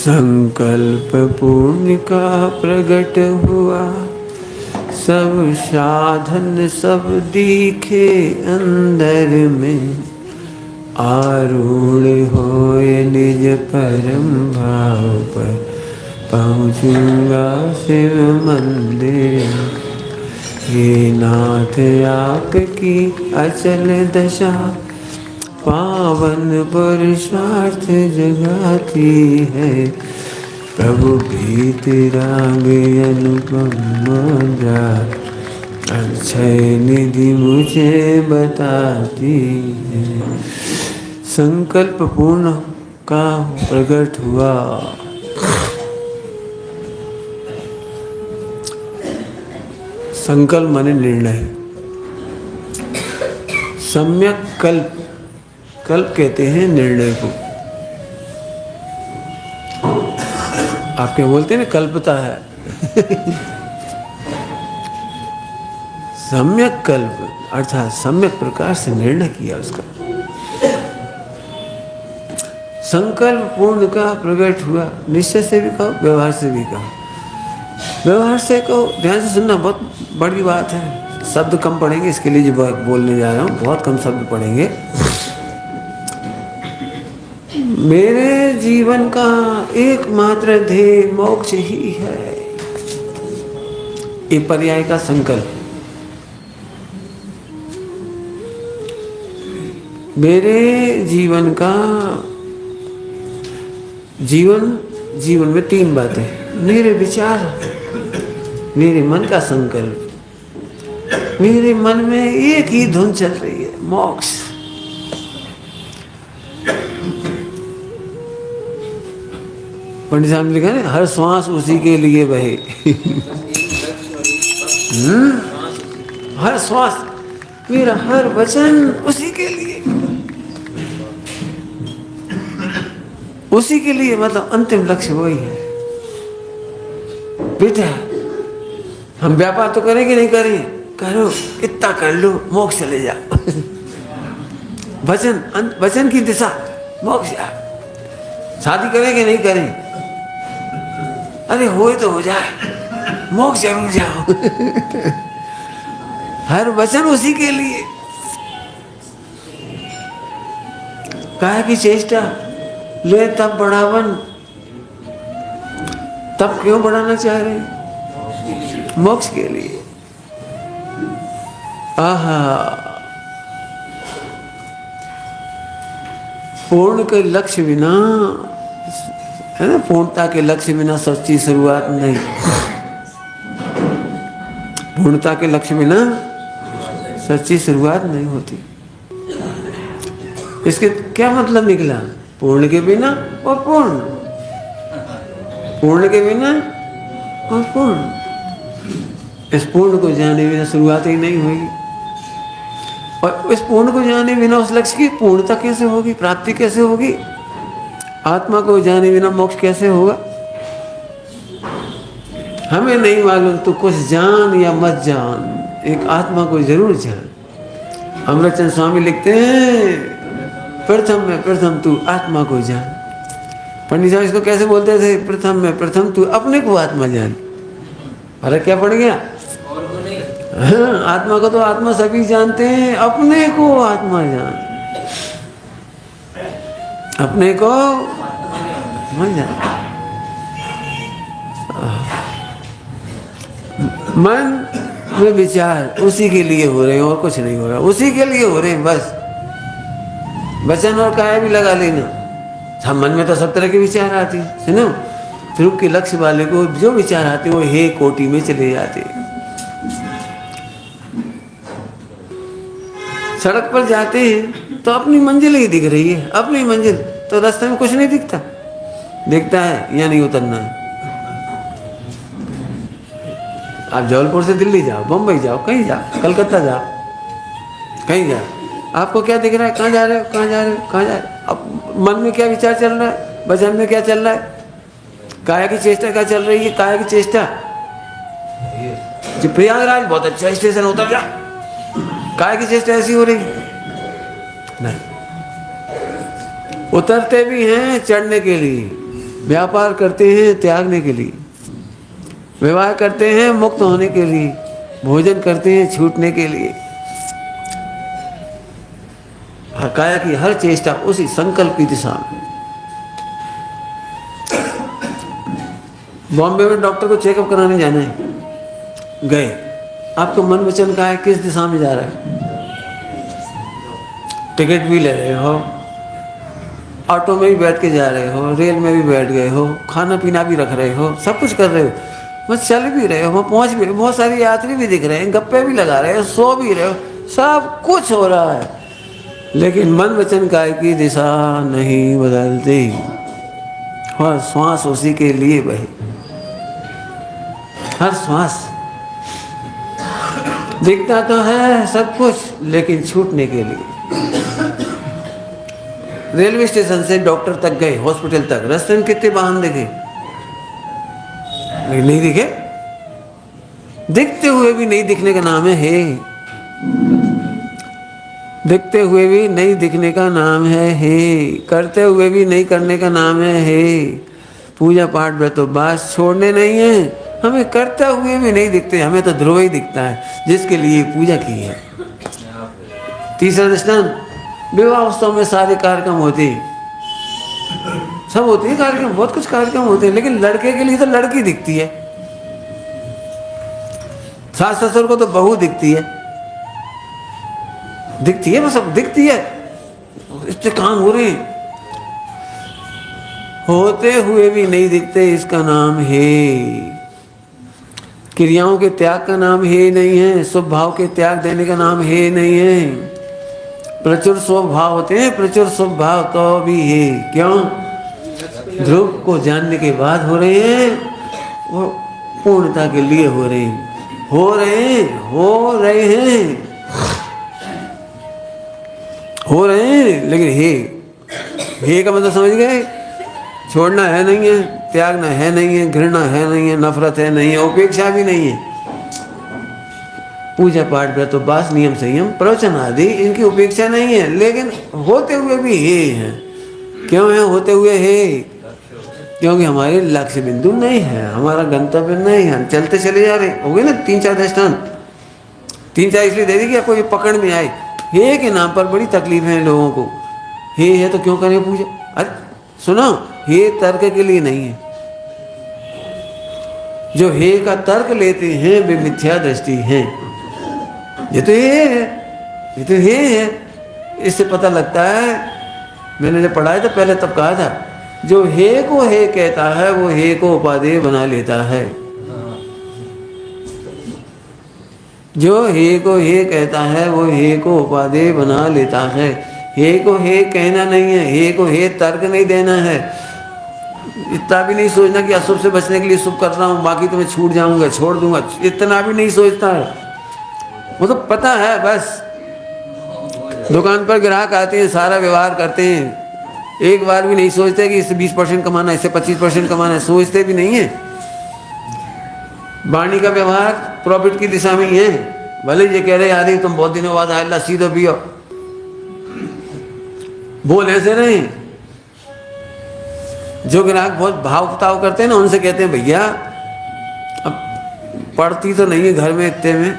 संकल्प पूर्ण का प्रगट हुआ, सब साधन सब दिखे अंदर में, आरूढ़ होए निज परम भाव पर, पहुँचूंगा शिव मंदिर। हे नाथ आपकी अचल दशा, पावन पुरुषार्थ जगाती है, प्रभु भीत राग अनुपम मुद्रा, अक्षय निधि मुझे बताती है। संकल्प पूर्ण का प्रकट हुआ। संकल्प माने निर्णय, सम्यक कल्प, कल्प कहते हैं निर्णय को। आप क्या बोलते हैं ना, कल्पता है। सम्यक कल्प अर्थात सम्यक प्रकार से निर्णय किया उसका। संकल्प पूर्ण का प्रकट हुआ, निश्चय से भी कहो, व्यवहार से भी कहो। व्यवहार से कहो, ध्यान से सुनना, बहुत बड़ी बात है। शब्द कम पढ़ेंगे, इसके लिए जो बोलने जा रहा हूँ बहुत कम शब्द पढ़ेंगे। मेरे जीवन का एकमात्र ध्येय मोक्ष ही है, ये पर्याय का संकल्प। मेरे जीवन का जीवन में तीन बातें, मेरे विचार, मेरे मन का संकल्प, मेरे मन में एक ही धुन चल रही है, मोक्ष। पंडित साहब ने लिखा ना, हर श्वास उसी के लिए बहे। हर श्वास, मेरा हर वचन उसी के लिए, उसी के लिए, मतलब अंतिम लक्ष्य वही है। बेटा हम व्यापार तो करेंगे नहीं करेंगे, करो इतना कर लो, मोक्ष चले जाओ। वचन की दिशा मोक्ष। शादी करेंगे नहीं करेंगे, अरे होए तो हो जाए, मोक्ष जरूर जाओ। हर वचन उसी के लिए। काहे की चेष्टा ले तब बढ़ावन, तब क्यों बढ़ाना चाह रहे? मोक्ष के लिए। आहा, पूर्ण के लक्ष्य बिना, है ना, पूर्णता के लक्ष्य बिना सच्ची शुरुआत नहीं। पूर्णता के लक्ष्य बिना सच्ची शुरुआत नहीं होती। इसके क्या मतलब निकला? पूर्ण के बिना और पूर्ण, पूर्ण के बिना और पूर्ण। इस पूर्ण को जाने बिना शुरुआत ही नहीं होगी, और इस पूर्ण को जाने बिना उस लक्ष्य की पूर्णता कैसे होगी, प्राप्ति कैसे होगी? आत्मा को जाने बिना मोक्ष कैसे होगा? हमें नहीं मालूम, तो कुछ जान या मत जान, एक आत्मा को जरूर जान। अमृतचंद स्वामी लिखते हैं, प्रथम तू आत्मा को जान। पंडित साहब इसको कैसे बोलते थे? प्रथम तू अपने को आत्मा जान। फर्क क्या पड़ गया? हाँ, आत्मा को तो आत्मा सभी जानते हैं, अपने को आत्मा जान, अपने को मन जान। मन में विचार उसी के लिए हो रहे हैं और कुछ नहीं हो रहा, उसी के लिए हो रहे हैं बस। वचन और काया भी लगा लेना, हम मन में तो सब तरह के विचार आते हैं, सुनो। ध्रुव के लक्ष्य वाले को जो विचार आते हैं वो हे कोटि में चले जाते हैं। सड़क पर जाते हैं तो अपनी मंजिल ही दिख रही है, अपनी मंजिल, तो रास्ते में कुछ नहीं दिखता, दिखता है या नहीं उतरना है। आप जबलपुर से दिल्ली जाओ, बम्बई जाओ, कहीं जाओ, कलकत्ता जाओ, कहीं जाओ, आपको क्या दिख रहा है? कहाँ जा रहे हो, कहाँ जा रहे हो, कहाँ जा रहे हो? अब मन में क्या विचार चल रहा है, वचन में क्या चल रहा है, काया की चेष्टा क्या चल रही है? काया की चेष्टा, प्रयागराज बहुत अच्छा स्टेशन, उतर जा। काया की चेष्टा ऐसी हो रही नहीं, उतरते भी हैं चढ़ने के लिए, व्यापार करते हैं त्यागने के लिए, विवाह करते हैं मुक्त होने के लिए, भोजन करते हैं छूटने के लिए। काया की हर चेष्टा उसी संकल्प की दिशा में। बॉम्बे में डॉक्टर को चेकअप कराने जाना है, गए, आपका मन वचन का है किस दिशा में जा रहा है? टिकट भी ले रहे हो, ऑटो में भी बैठ के जा रहे हो, रेल में भी बैठ गए हो, खाना पीना भी रख रहे हो, सब कुछ कर रहे हो, बस चल भी रहे हो, वहाँ पहुँच भी रहे हो, बहुत सारी यात्री भी दिख रहे हैं, गप्पे भी लगा रहे हो, सो भी रहे हो, सब कुछ हो रहा है, लेकिन मन वचन काय की दिशा नहीं बदलती। हर श्वास उसी के लिए बहे, हर श्वास। दिखता तो है सब कुछ, लेकिन छूटने के लिए। रेलवे स्टेशन से डॉक्टर तक गए, हॉस्पिटल तक, रास्ते में कितने वाहन दिखे? नहीं दिखे। दिखते हुए भी नहीं दिखने का नाम है हे। दिखते हुए भी नहीं दिखने का नाम है हे। करते हुए भी नहीं करने का नाम है हे। पूजा पाठ व्रत उपवास छोड़ने नहीं है। हमें करते हुए भी नहीं दिखते, हमें तो ध्रुव ही दिखता है जिसके लिए पूजा की है। तीसरा दृष्टांत, विवाह उत्सव में सारे कार्यक्रम होते हैं, सब होते हैं कार्यक्रम, बहुत कुछ कार्यक्रम होते हैं, लेकिन लड़के के लिए तो लड़की दिखती है, सास ससुर को तो बहू दिखती है, दिखती है, बस अब दिखती है, इससे काम हो रहे हैं। होते हुए भी नहीं दिखते, इसका नाम है क्रियाओं के त्याग का नाम है नहीं है, शुभ भाव के त्याग देने का नाम है नहीं है। प्रचुर शुभ भाव होते हैं, प्रचुर शुभ भाव तो भी है, क्यों? ध्रुव को जानने के बाद हो रहे हैं, वो पूर्णता के लिए हो रहे हैं, हो रहे हैं, हो रहे हैं, हो रहे हैं, लेकिन हे का मतलब समझ गए? छोड़ना है नहीं है, त्यागना है नहीं है, घृणा है नहीं है, नफरत है नहीं है, उपेक्षा भी नहीं है। पूजा पाठ व्रत उपवास नियम संयम प्रवचन आदि इनकी उपेक्षा नहीं है, लेकिन होते हुए भी हे है। क्यों है होते हुए हे? क्योंकि हमारे लक्ष्य बिंदु नहीं है, हमारा गंतव्य नहीं है, हम चलते चले जा रहे। हो गए ना 3-4 दृष्टांत, 3-4 इसलिए दे दी कि कोई पकड़ में आए। हे के नाम पर बड़ी तकलीफ है लोगों को। हे है तो क्यों करें पूजा? अरे सुनो, हे तर्क के लिए नहीं है। जो हे का तर्क लेते हैं वे मिथ्या दृष्टि हैं। ये तो हे है, ये तो हे है, इससे पता लगता है। मैंने जब पढ़ाया था पहले तब कहा था, जो हे को हे कहता है वो हे को उपादेय बना लेता है। जो हे को हे कहता है वो हे को उपादेय बना लेता है। हे को हे कहना नहीं है, हे को हे तर्क नहीं देना है। इतना भी नहीं सोचना कि अशुभ से बचने के लिए शुभ कर रहा हूँ, बाकी तो मैं छूट जाऊंगा, छोड़ दूंगा, इतना भी नहीं सोचता है। वो तो पता है, बस दुकान पर ग्राहक आते हैं, सारा व्यवहार करते हैं, एक बार भी नहीं सोचते कि इससे 20% कमाना है, इससे 25% कमाना है, सोचते भी नहीं है। वाणी का व्यवहार प्रॉफिट की दिशा में ही है। भले ये कह रहे यार तुम बहुत दिनों बाद आए, लस्सी तो पियो, बोल ऐसे नहीं। जो ग्राहक बहुत भाव ताव करते हैं ना, उनसे कहते हैं भैया अब पढ़ती तो नहीं है घर में इतने में,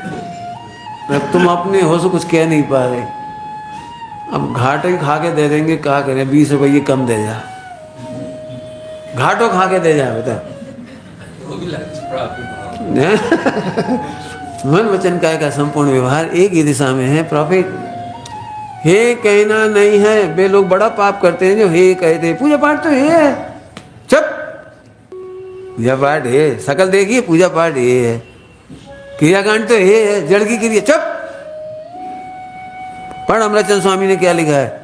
अब तुम अपने हो सो कुछ कह नहीं पा रहे, अब घाटे खा के दे देंगे, क्या करें, 20 रुपये कम दे जा, घाटों खा के दे जा बता। मन वचन काय का संपूर्ण व्यवहार एक ही दिशा में है, प्रॉफिट। हे कहना नहीं है। वे लोग बड़ा पाप करते हैं जो हे कहते हैं। पूजा पाठ तो है, चुप, पूजा पाठ है, शकल देखिए पूजा पाठ ये है, क्रियाकांड तो ये है, जड़ की क्रिया। चुप पढ़, अमृतचंद स्वामी ने क्या लिखा है?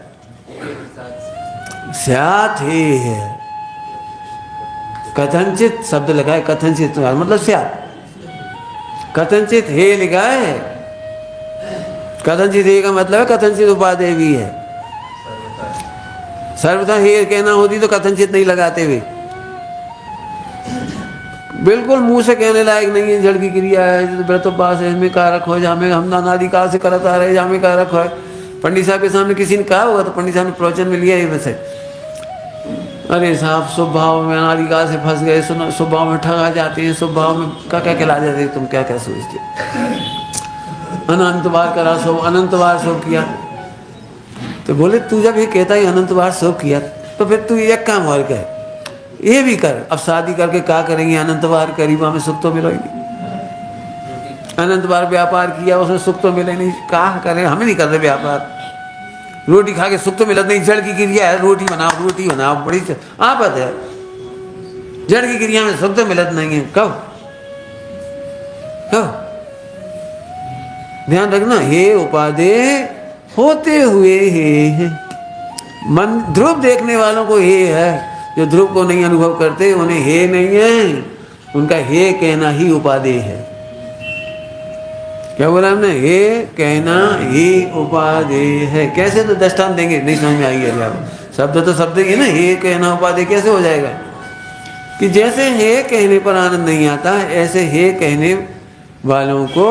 स्यात् हे है, कथनचित शब्द लगा है, कथनचित मतलब स्यात्, कथनचित हे लिखा है। कथनचित हे का मतलब है कथनचित उपादेय भी है। सर्वथा हे कहना होती तो कथनचित नहीं लगाते हुए। बिल्कुल मुंह से कहने लायक नहीं है, जड़ की क्रिया है, व्रत उपवास है, इसमें कारक हो, जहाँ में हम अनादि काल से करत आ रहे, जहाँ में कारक हो। पंडित साहब के सामने किसी ने कहा होगा तो पंडित साहब ने प्रवचन में लिया है, वैसे अरे साहब स्वभाव में अनादिकाल से फंस गए, सुनो स्वभाव में ठगा जाते हैं, स्वभाव में क्या क्या खिला जाते हैं, तुम क्या क्या सोचते? अनंत बार करा सो, अनंत बार सो किया। तो बोले तू जब ये कहता है अनंत बार सो किया, तो फिर तू एक काम और कर, ये भी कर। अब शादी करके क्या करेंगे? अनंत बार करी, वहां में सुख तो मिलो ही नहीं। अनंत बार व्यापार किया, उसमें सुख तो मिले नहीं, क्या करें? हमें नहीं कर रहे व्यापार। रोटी खा के सुख तो मिलत नहीं, जड़ की क्रिया है, रोटी बनाओ बड़ी आपत है। जड़ की क्रिया में सुख तो मिलत नहीं है। कब ध्यान रखना, हे उपाधे होते हुए हे। मन ध्रुव देखने वालों को हे है, जो ध्रुव को नहीं अनुभव करते उन्हें हे नहीं है, उनका हे कहना ही उपाधे है। क्या बोला हमने? हे कहना ही उपाधे है। कैसे? तो दृष्टांत देंगे, नहीं समझ में आएगी। अभी आप शब्द तो शब्द ही है ना, हे कहना उपाधे कैसे हो जाएगा? कि जैसे हे कहने पर आनंद नहीं आता, ऐसे हे कहने वालों को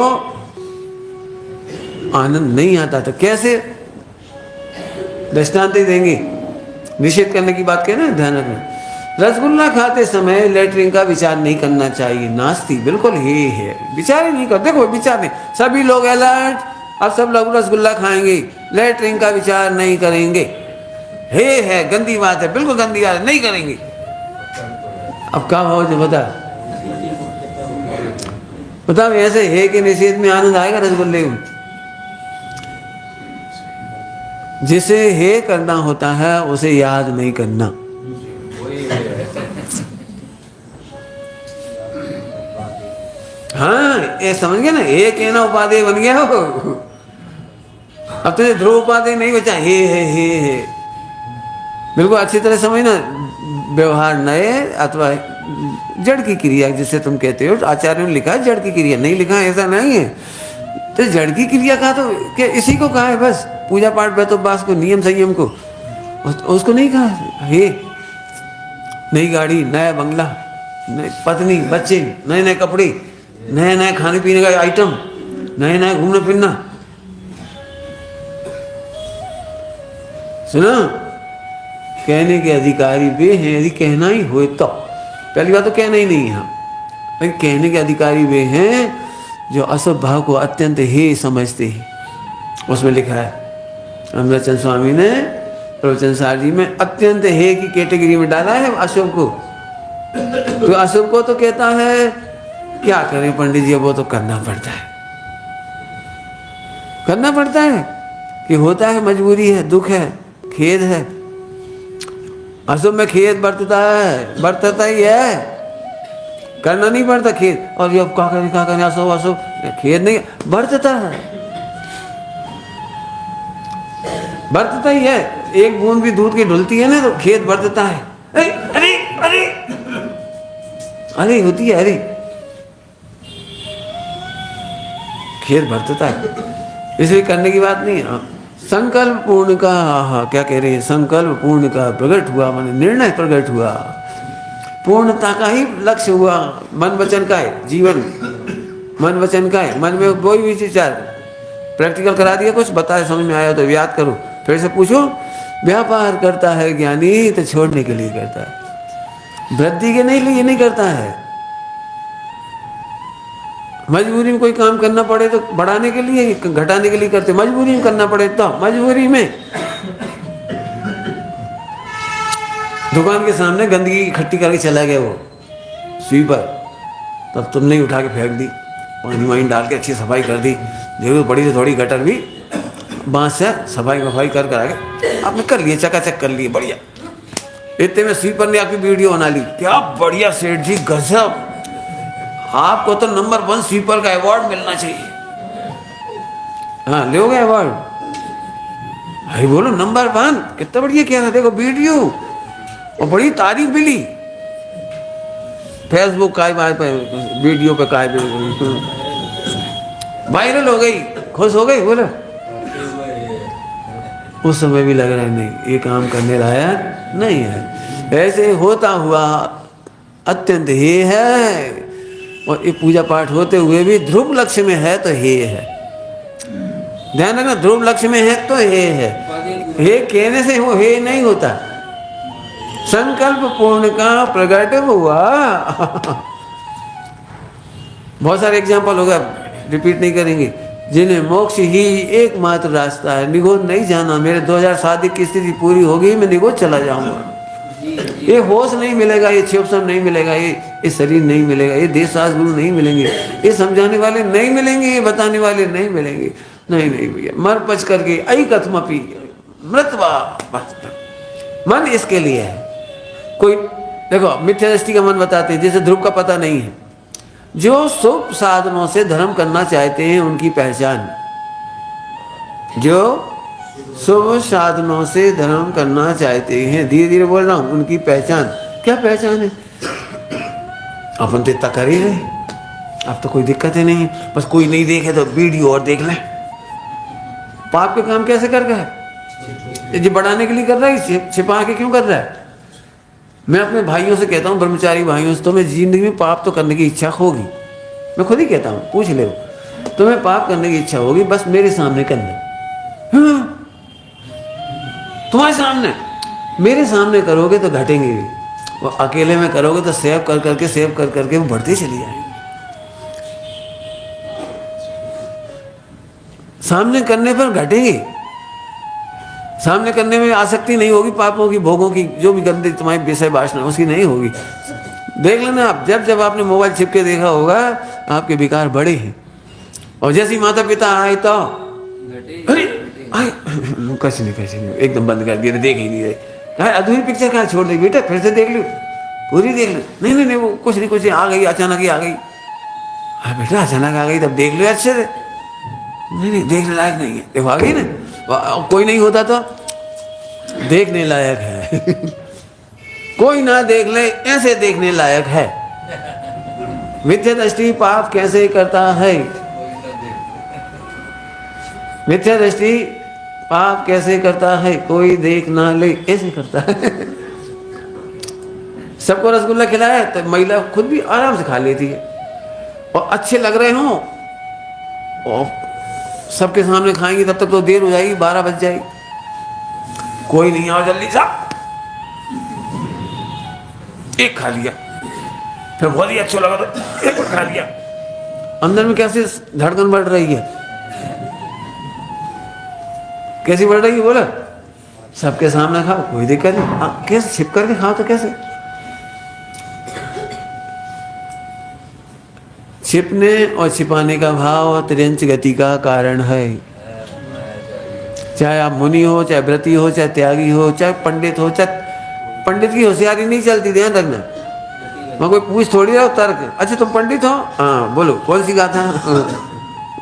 आनंद नहीं आता। तो कैसे? दृष्टांत ही देंगे। निषेध करने की बात कहना, ध्यान रखना। रसगुल्ला खाते समय लेटरिन का विचार नहीं करना चाहिए। नास्ती, बिल्कुल हे है, विचार ही नहीं कर। देखो विचार नहीं, सभी लोग अलर्ट, अब सब लोग रसगुल्ला खाएंगे, लेटरिन का विचार नहीं करेंगे। हे है, गंदी बात है, बिल्कुल गंदी बात है, नहीं करेंगे। अब क्या भाव जो बताओ ऐसे हे के निषेध में आनंद आएगा रसगुल्ले में? जिसे हे करना होता है उसे याद नहीं करना। हाँ, ये समझ गया ना, हे कहना उपाधि बन गया हो। अब तुझे ध्रुव उपाधि नहीं बचा, हे। बिल्कुल अच्छी तरह समझना। व्यवहार नए अथवा जड़ की क्रिया जिसे तुम कहते हो, आचार्यों ने लिखा है जड़ की क्रिया, नहीं लिखा ऐसा नहीं है। तो जड़ की क्रिया कहा तो क्या इसी को कहा है? बस पूजा पाठ बैतोबास को, नियम संयम को, उसको नहीं कहा। हे नई गाड़ी, नया बंगला, नई पत्नी, बच्चे, नए नए कपड़े, नए नए खाने पीने का आइटम, नए नए घूमना फिरना। सुना, कहने के अधिकारी वे हैं यदि कहना ही हो तो। पहली बात तो कहना ही नहीं है, लेकिन कहने के अधिकारी वे हैं जो असुभ भाव को अत्यंत हे समझते हैं। उसमें लिखा है अमृतचंद स्वामी ने प्रवचन सारजी में अत्यंत हे की कैटेगरी में डाला है अशुभ को। तो अशुभ को तो कहता है क्या करें पंडित जी, वो तो करना पड़ता है, करना पड़ता है कि होता है, मजबूरी है, दुख है, खेद है। अशुभ में खेद बरतता ही है, करना नहीं पड़ता खेद। और ये अब क्या करें अशुभ खेद नहीं बरतता है, बरतता ही है। एक बूंद भी दूध की ढुलती है ना तो खेद बरतता है। अरे अरे अरे अरे होती है, अरे खेद बरतता है। इसलिए करने की बात नहीं है। संकल्प पूर्ण का, क्या कह रहे हैं, संकल्प पूर्ण का प्रकट हुआ, माने निर्णय प्रकट हुआ, पूर्णता का ही लक्ष्य हुआ। मन वचन का है जीवन, मन वचन का है। मन में कोई भी विचार, प्रैक्टिकल करा दिया, कुछ बताए समझ में आया तो याद करो, फिर से पूछो। व्यापार करता है ज्ञानी तो छोड़ने के लिए करता है, वृद्धि के लिए नहीं करता है। मजबूरी में कोई काम करना पड़े तो बढ़ाने के लिए, घटाने के लिए करते। मजबूरी में करना पड़े तो मजबूरी में। दुकान के सामने गंदगी इकट्ठी करके चला गया वो स्वीपर, तब तुमने ही उठा के फेंक दी, पानी वानी डाल के अच्छी सफाई कर दी। देखो बड़ी से थोड़ी गटर भी बांस से सफाई वफाई कर आगे आपने कर लिए, चकाचक कर लिए, बढ़िया। इतने में स्वीपर ने आपकी वीडियो बना ली, क्या बढ़िया सेठ जी, गजब, आपको तो नंबर 1 स्वीपर का अवार्ड मिलना चाहिए। हाँ, लोगे अवार्ड? अरे बोलो नंबर 1, कितना बढ़िया किया था, देखो वीडियो, और बड़ी तारीफ मिली। फेसबुक का वीडियो पे का वायरल हो गई, खुश हो गई, बोलो। उस समय भी लग रहा है नहीं, ये काम करने लायक नहीं है। ऐसे होता हुआ अत्यंत हे है, और ये पूजा पाठ होते हुए भी ध्रुव लक्ष्य में है तो हे है। ध्यान रखना, ध्रुव लक्ष्य में है तो हे है। हे कहने से वो हे नहीं होता, संकल्प पूर्ण का प्रकट हुआ। बहुत सारे एग्जाम्पल होगा, रिपीट नहीं करेंगे। जिन्हें मोक्ष ही एकमात्र रास्ता है, निगोद नहीं जाना। मेरे 2007 की स्थिति पूरी होगी, मैं निगोद चला जाऊंगा। ये होश नहीं मिलेगा, ये क्षोभन नहीं मिलेगा, ये शरीर नहीं मिलेगा, ये देश शास्त्र गुरु नहीं मिलेंगे, ये समझाने वाले नहीं मिलेंगे, ये बताने वाले नहीं मिलेंगे। नहीं नहीं भैया, मर पच करके आई कथमपी मृतवा। मन इसके लिए है। कोई देखो मिथ्या दृष्टि का मन बताते हैं, जैसे ध्रुव का पता नहीं है। जो शुभ साधनों से धर्म करना चाहते हैं उनकी पहचान, जो शुभ साधनों से धर्म करना चाहते हैं, धीरे धीरे बोल रहा हूं, उनकी पहचान क्या पहचान है? अपन तो इतना कर ही रहे, अब तो कोई दिक्कत ही नहीं है। बस कोई नहीं देखे तो वीडियो और देख ले। पाप के काम कैसे कर रहा है? ये बढ़ाने के लिए कर रहा है, छिपा के क्यों कर रहा है? मैं अपने भाइयों से कहता हूँ, ब्रह्मचारी भाइयों से, तुम्हें जिंदगी में पाप तो करने की इच्छा होगी। मैं खुद ही कहता हूँ, पूछ ले, तुम्हें पाप करने की इच्छा होगी, बस मेरे सामने करना। हाँ? तुम्हारे सामने, मेरे सामने करोगे तो घटेंगे भी, और अकेले में करोगे तो सेव कर करके वो बढ़ते चली जाएंगे। सामने करने पर घटेंगे, सामने करने में आसक्ति नहीं होगी, पापों की, भोगों की, जो भी गंदे तुम्हारी विषय वासना उसकी नहीं होगी। देख लेना आप, जब आपने मोबाइल छिप के देखा होगा, आपके विकार बड़े हैं। और जैसे माता पिता आए तो अरे कैसे नहीं, एकदम बंद कर दिया, देख ही नहीं रहे। अधूरी पिक्चर कहाँ छोड़ दी बेटा, फिर से देख लो, पूरी देख लो। नहीं वो कुछ नहीं आ गई, अचानक ही आ गई। बेटा अचानक आ गई, तब देख लो अच्छे से। नहीं देखने लायक नहीं है, देखो आ गई ना। कोई नहीं होता तो देखने लायक है। कोई ना देख ले, ऐसे देखने लायक है। मिथ्या दृष्टि पाप कैसे करता है? मिथ्या दृष्टि पाप कैसे करता है? कोई देख ना ले, ऐसे करता है। सबको रसगुल्ला खिलाया तो महिला खुद भी आराम से खा लेती है, और अच्छे लग रहे हों और सबके सामने खाएंगी, तब तक तो देर हो जाएगी, 12 बज जाएगी। कोई नहीं, आओ जल्दी सा, एक खा लिया, फिर बहुत ही अच्छा लगा तो एक और खा लिया। अंदर में कैसे धड़कन बढ़ रही है, कैसी बढ़ रही है बोला? सबके सामने खाओ, कोई दिक्कत नहीं। कैसे छिप करके खाओ तो कैसे? छिपने और छिपाने का भाव त्रियंच गति का कारण है। चाहे आप मुनि हो, चाहे व्रती हो, चाहे त्यागी हो, चाहे पंडित हो, चाहे पंडित की होशियारी नहीं चलती, ध्यान रखना। मैं कोई पूछ थोड़ी रहा तर्क, अच्छा तुम पंडित हो, हाँ बोलो कौन सी गाथा?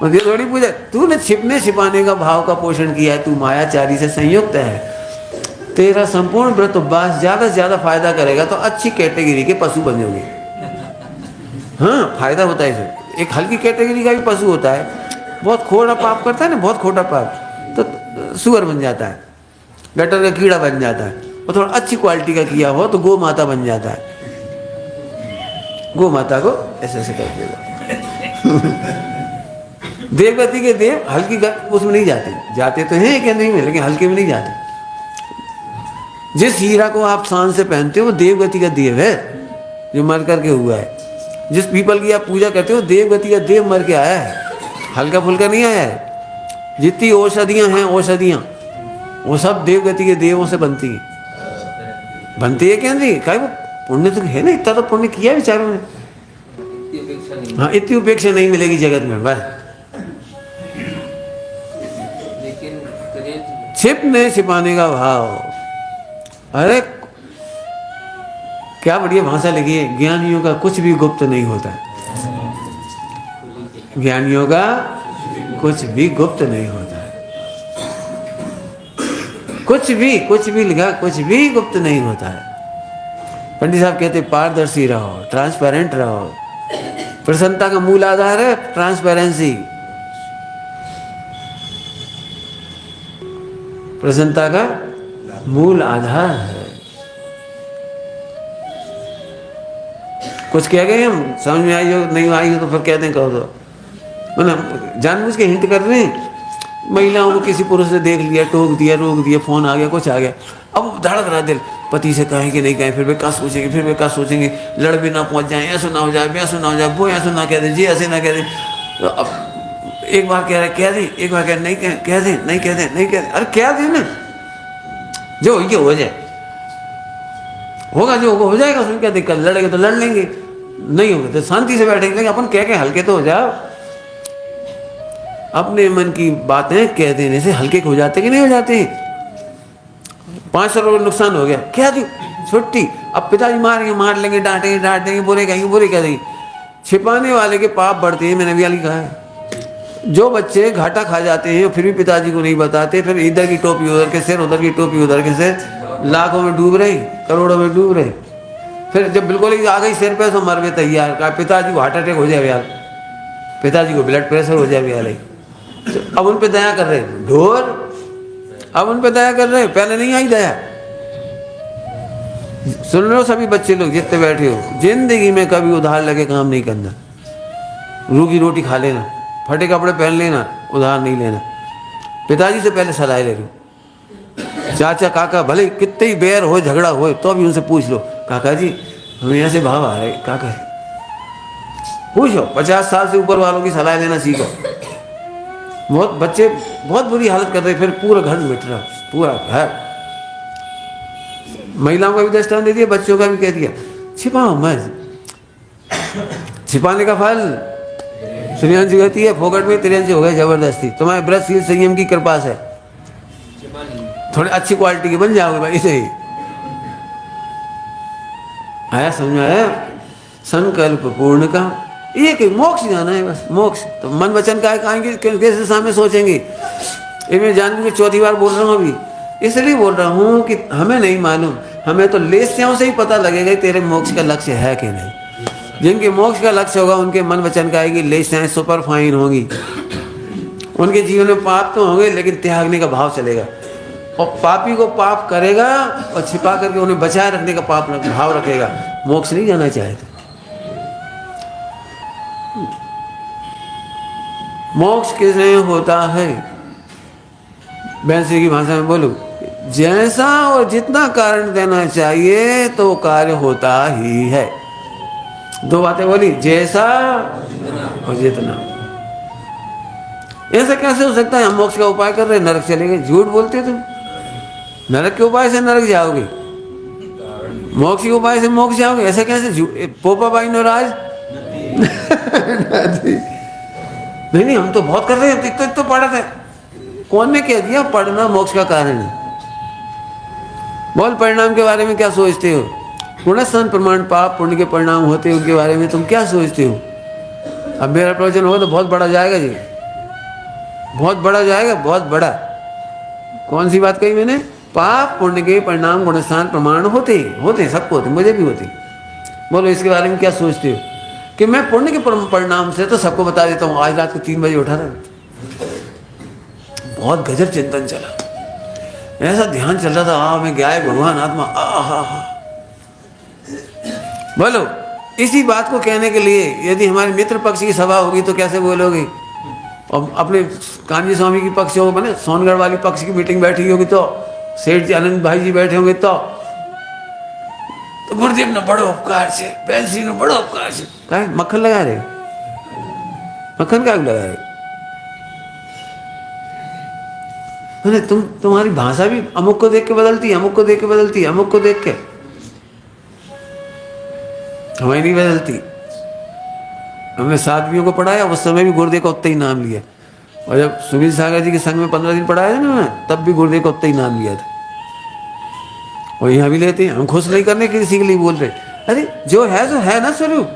ये थोड़ी पूछा, तूने छिपने छिपाने का भाव का पोषण किया है, तू मायाचारी से संयुक्त है। तेरा संपूर्ण व्रत उपवास ज्यादा से ज्यादा फायदा करेगा तो अच्छी कैटेगरी के पशु बन जाओगे। हाँ फायदा होता है इसे। एक हल्की कैटेगरी का भी पशु होता है, बहुत खोटा पाप करता है ना, बहुत खोटा पाप, तो सुअर बन जाता है, गटर का कीड़ा बन जाता है। और थोड़ा अच्छी क्वालिटी का किया हो तो गौ माता बन जाता है। गौ माता को ऐसे ऐसे कर देगा। देवगति के देव हल्की उसमें नहीं जाते, जाते तो हैं केंद्रीय में, लेकिन हल्के में नहीं जाते। जिस हीरा को आप शान से पहनते हो वो देवगति का देव है, जो मर करके हुआ है। जिस पीपल की आप पूजा करते हो देवगति का देव मर के आया है, हल्का फुल्का नहीं आया है। जितनी औषधियां हैं, औषधियां वो सब देवगति के देवों से बनती है। बनती है क्या नहीं? क्या वो पुण्य तो है ना, इतना तो पुण्य किया बेचारों ने। हाँ इतनी उपेक्षा नहीं मिलेगी जगत में बस। छिपने छिपाने का भाव, अरे क्या बढ़िया भाषा लगी है। ज्ञानियों का कुछ भी गुप्त नहीं होता है, ज्ञानियों का कुछ भी गुप्त नहीं होता है। कुछ भी लिखा, कुछ भी गुप्त नहीं होता है। पंडित साहब कहते पारदर्शी रहो, ट्रांसपेरेंट रहो। प्रसन्नता का मूल आधार है ट्रांसपेरेंसी। प्रसन्नता का मूल आधार है। कुछ कह गए हम, समझ में आई हो नहीं आई हो तो फिर कहते हैं कहो तो, मतलब जानबूझ के हिंट कर रहे हैं। महिलाओं को किसी पुरुष ने देख लिया, टोक दिया, रोक दिया, फोन आ गया, कुछ आ गया, अब धड़क रहा दिल, पति से कहें कि नहीं कहें, फिर वे क्या सोचेंगे, फिर वे क्या सोचेंगे, लड़ भी ना पहुंच जाए, ऐसा ना हो जाए, वैसा ना हो जाए, वो ऐसा ना कह दे, जी ऐसे ना कह दे। तो अब एक बार कह रहे कह दे, एक बार कह नहीं कह दे, नहीं कह दे, नहीं कह दे, अरे कह दे ना, जो हो जाए, होगा जो होगा हो जाएगा, उसमें क्या दिक्कत, लड़ेंगे तो लड़ लेंगे, नहीं होगा तो शांति से बैठेंगे। लेकिन अपन कह के हल्के तो हो जाओ। अपने मन की बातें कह देने से हल्के हो जाते कि नहीं हो जाते। 500 रुपये नुकसान हो गया, क्या दी छुट्टी, अब पिताजी मारेंगे, मार लेंगे, डांटेंगे, डांट देंगे, बुरे कहेंगे, बुरे कह देंगे। छिपाने वाले के पाप बढ़ते हैं, मैंने भी अली कहा है। जो बच्चे घाटा खा जाते हैं फिर भी पिताजी को नहीं बताते, फिर इधर की टोपी उधर के सिर, उधर की टोपी उधर के सिर, लाखों में डूब रहे, करोड़ों में डूब रहे। फिर जब बिल्कुल ही आ गई सिर पे तो मर भी तैयार, कहा पिताजी को हार्ट अटैक हो जाए यार, पिताजी को ब्लड प्रेशर हो जाए यार। तो अब उन पे दया कर रहे ढोर, अब उन पे दया कर रहे, पहले नहीं आई दया। सुन लो सभी बच्चे लोग जितने बैठे हो, जिंदगी में कभी उधार लगे काम नहीं करना। रूखी रोटी खा लेना, फटे कपड़े पहन लेना, उधार नहीं लेना। पिताजी से पहले सलाह ले लो, चाचा काका भले कितने ही बैर हो, झगड़ा हो, तो भी उनसे पूछ लो, काका जी हमें यहाँ से भाव आ रहे, काका पूछो। 50 साल से ऊपर वालों की सलाह लेना सीखो। बहुत बच्चे बहुत बुरी हालत कर रहे, फिर पूरा घर मिट रहा, पूरा घर। महिलाओं का भी दृष्टांत दे दिया, बच्चों का भी कह दिया, छिपाओ मत। छिपाने का फल श्रेयांशी कहती है फोकट में, त्रियांशी हो गए जबरदस्ती। तुम्हारे व्रतशील संयम की कृपा से थोड़ी अच्छी क्वालिटी के बन जाओगे भाई। सही आया, समझ में आया? संकल्प पूर्ण का एक मोक्ष जाना है बस, मोक्ष। तो मन वचन का कहेंगे, कैसे सामने सोचेंगे। इनमें जान के चौथी बार बोल रहा हूँ अभी, इसलिए बोल रहा हूँ कि हमें नहीं मालूम, हमें तो लेस्याओं से ही पता लगेगा तेरे मोक्ष का लक्ष्य है कि नहीं। जिनके मोक्ष का लक्ष्य होगा उनके मन वचन का आएगी, लेस्याएं सुपर फाइन होंगी। उनके जीवन में पाप तो होंगे लेकिन त्यागने का भाव चलेगा। और पापी को पाप करेगा और छिपा करके उन्हें बचाए रखने का पाप भाव रखेगा, मोक्ष नहीं जाना चाहते। मोक्ष किसने होता है? बैंसी की भाषा में बोलूं, जैसा और जितना कारण देना चाहिए तो कार्य होता ही है। दो बातें बोली, जैसा और जितना। ऐसा कैसे हो सकता है? हम मोक्ष का उपाय कर रहे, नरक चले गए। झूठ बोलते तुम, नरक के उपाय से नरक जाओगे, मोक्ष के उपाय से मोक्ष जाओगे, ऐसा कैसे? पोपा बाई नो राज नहीं, हम तो बहुत कर रहे हैं, तो पढ़ा था। कौन ने कह दिया पढ़ना मोक्ष का कारण है? बोल, परिणाम के बारे में क्या सोचते हो? गुणस्थान प्रमाण पाप पुण्य के परिणाम होते हैं, उनके बारे में तुम क्या सोचते हो? अब मेरा प्रवचन होगा तो बहुत बड़ा जाएगा जी, बहुत बड़ा जाएगा, बहुत बड़ा। कौन सी बात कही मैंने? पाप पुण्य के परिणाम गुणस्थान प्रमाण होते सबको होते, मुझे भी होते। बोलो इसके बारे में क्या सोचते हो? कि मैं पुण्य के परिणाम से तो सबको बता देता हूँ। आज रात को 3 बजे उठा था, बहुत गजब चिंतन चला, ऐसा ध्यान चल रहा था, मैं गाय भगवान आत्मा, बोलो इसी बात को कहने के लिए यदि हमारे मित्र पक्ष की सभा होगी तो कैसे बोलोगे? और अपने कान्जी स्वामी की पक्ष हो, मैंने सोनगढ़ वाली पक्ष की मीटिंग बैठी होगी तो सेठ जी आनंद भाई जी बैठे होंगे तो गुरुदेव ने बड़ो उपकार से, बैंसी ने बड़ो उपकार से, क्या मक्खन लगा रहे? मक्खन क्या लगा रहे? तुम्हारी भाषा भी अमुक को देख के बदलती है, अमुक को देख के बदलती है, अमुक को देख के, हमें नहीं बदलती। हमने साधवियों को पढ़ाया, उस समय भी गुरुदेव का उतना ही नाम लिया। और जब सुनील सागर जी के संग में 15 दिन पढ़ाया था ना, तब भी गुरुदेव का उतना ही नाम लिया था। और यहाँ भी लेते हैं, हम खुश नहीं करने के किसी के लिए बोल रहे, अरे जो है सो है ना स्वरूप।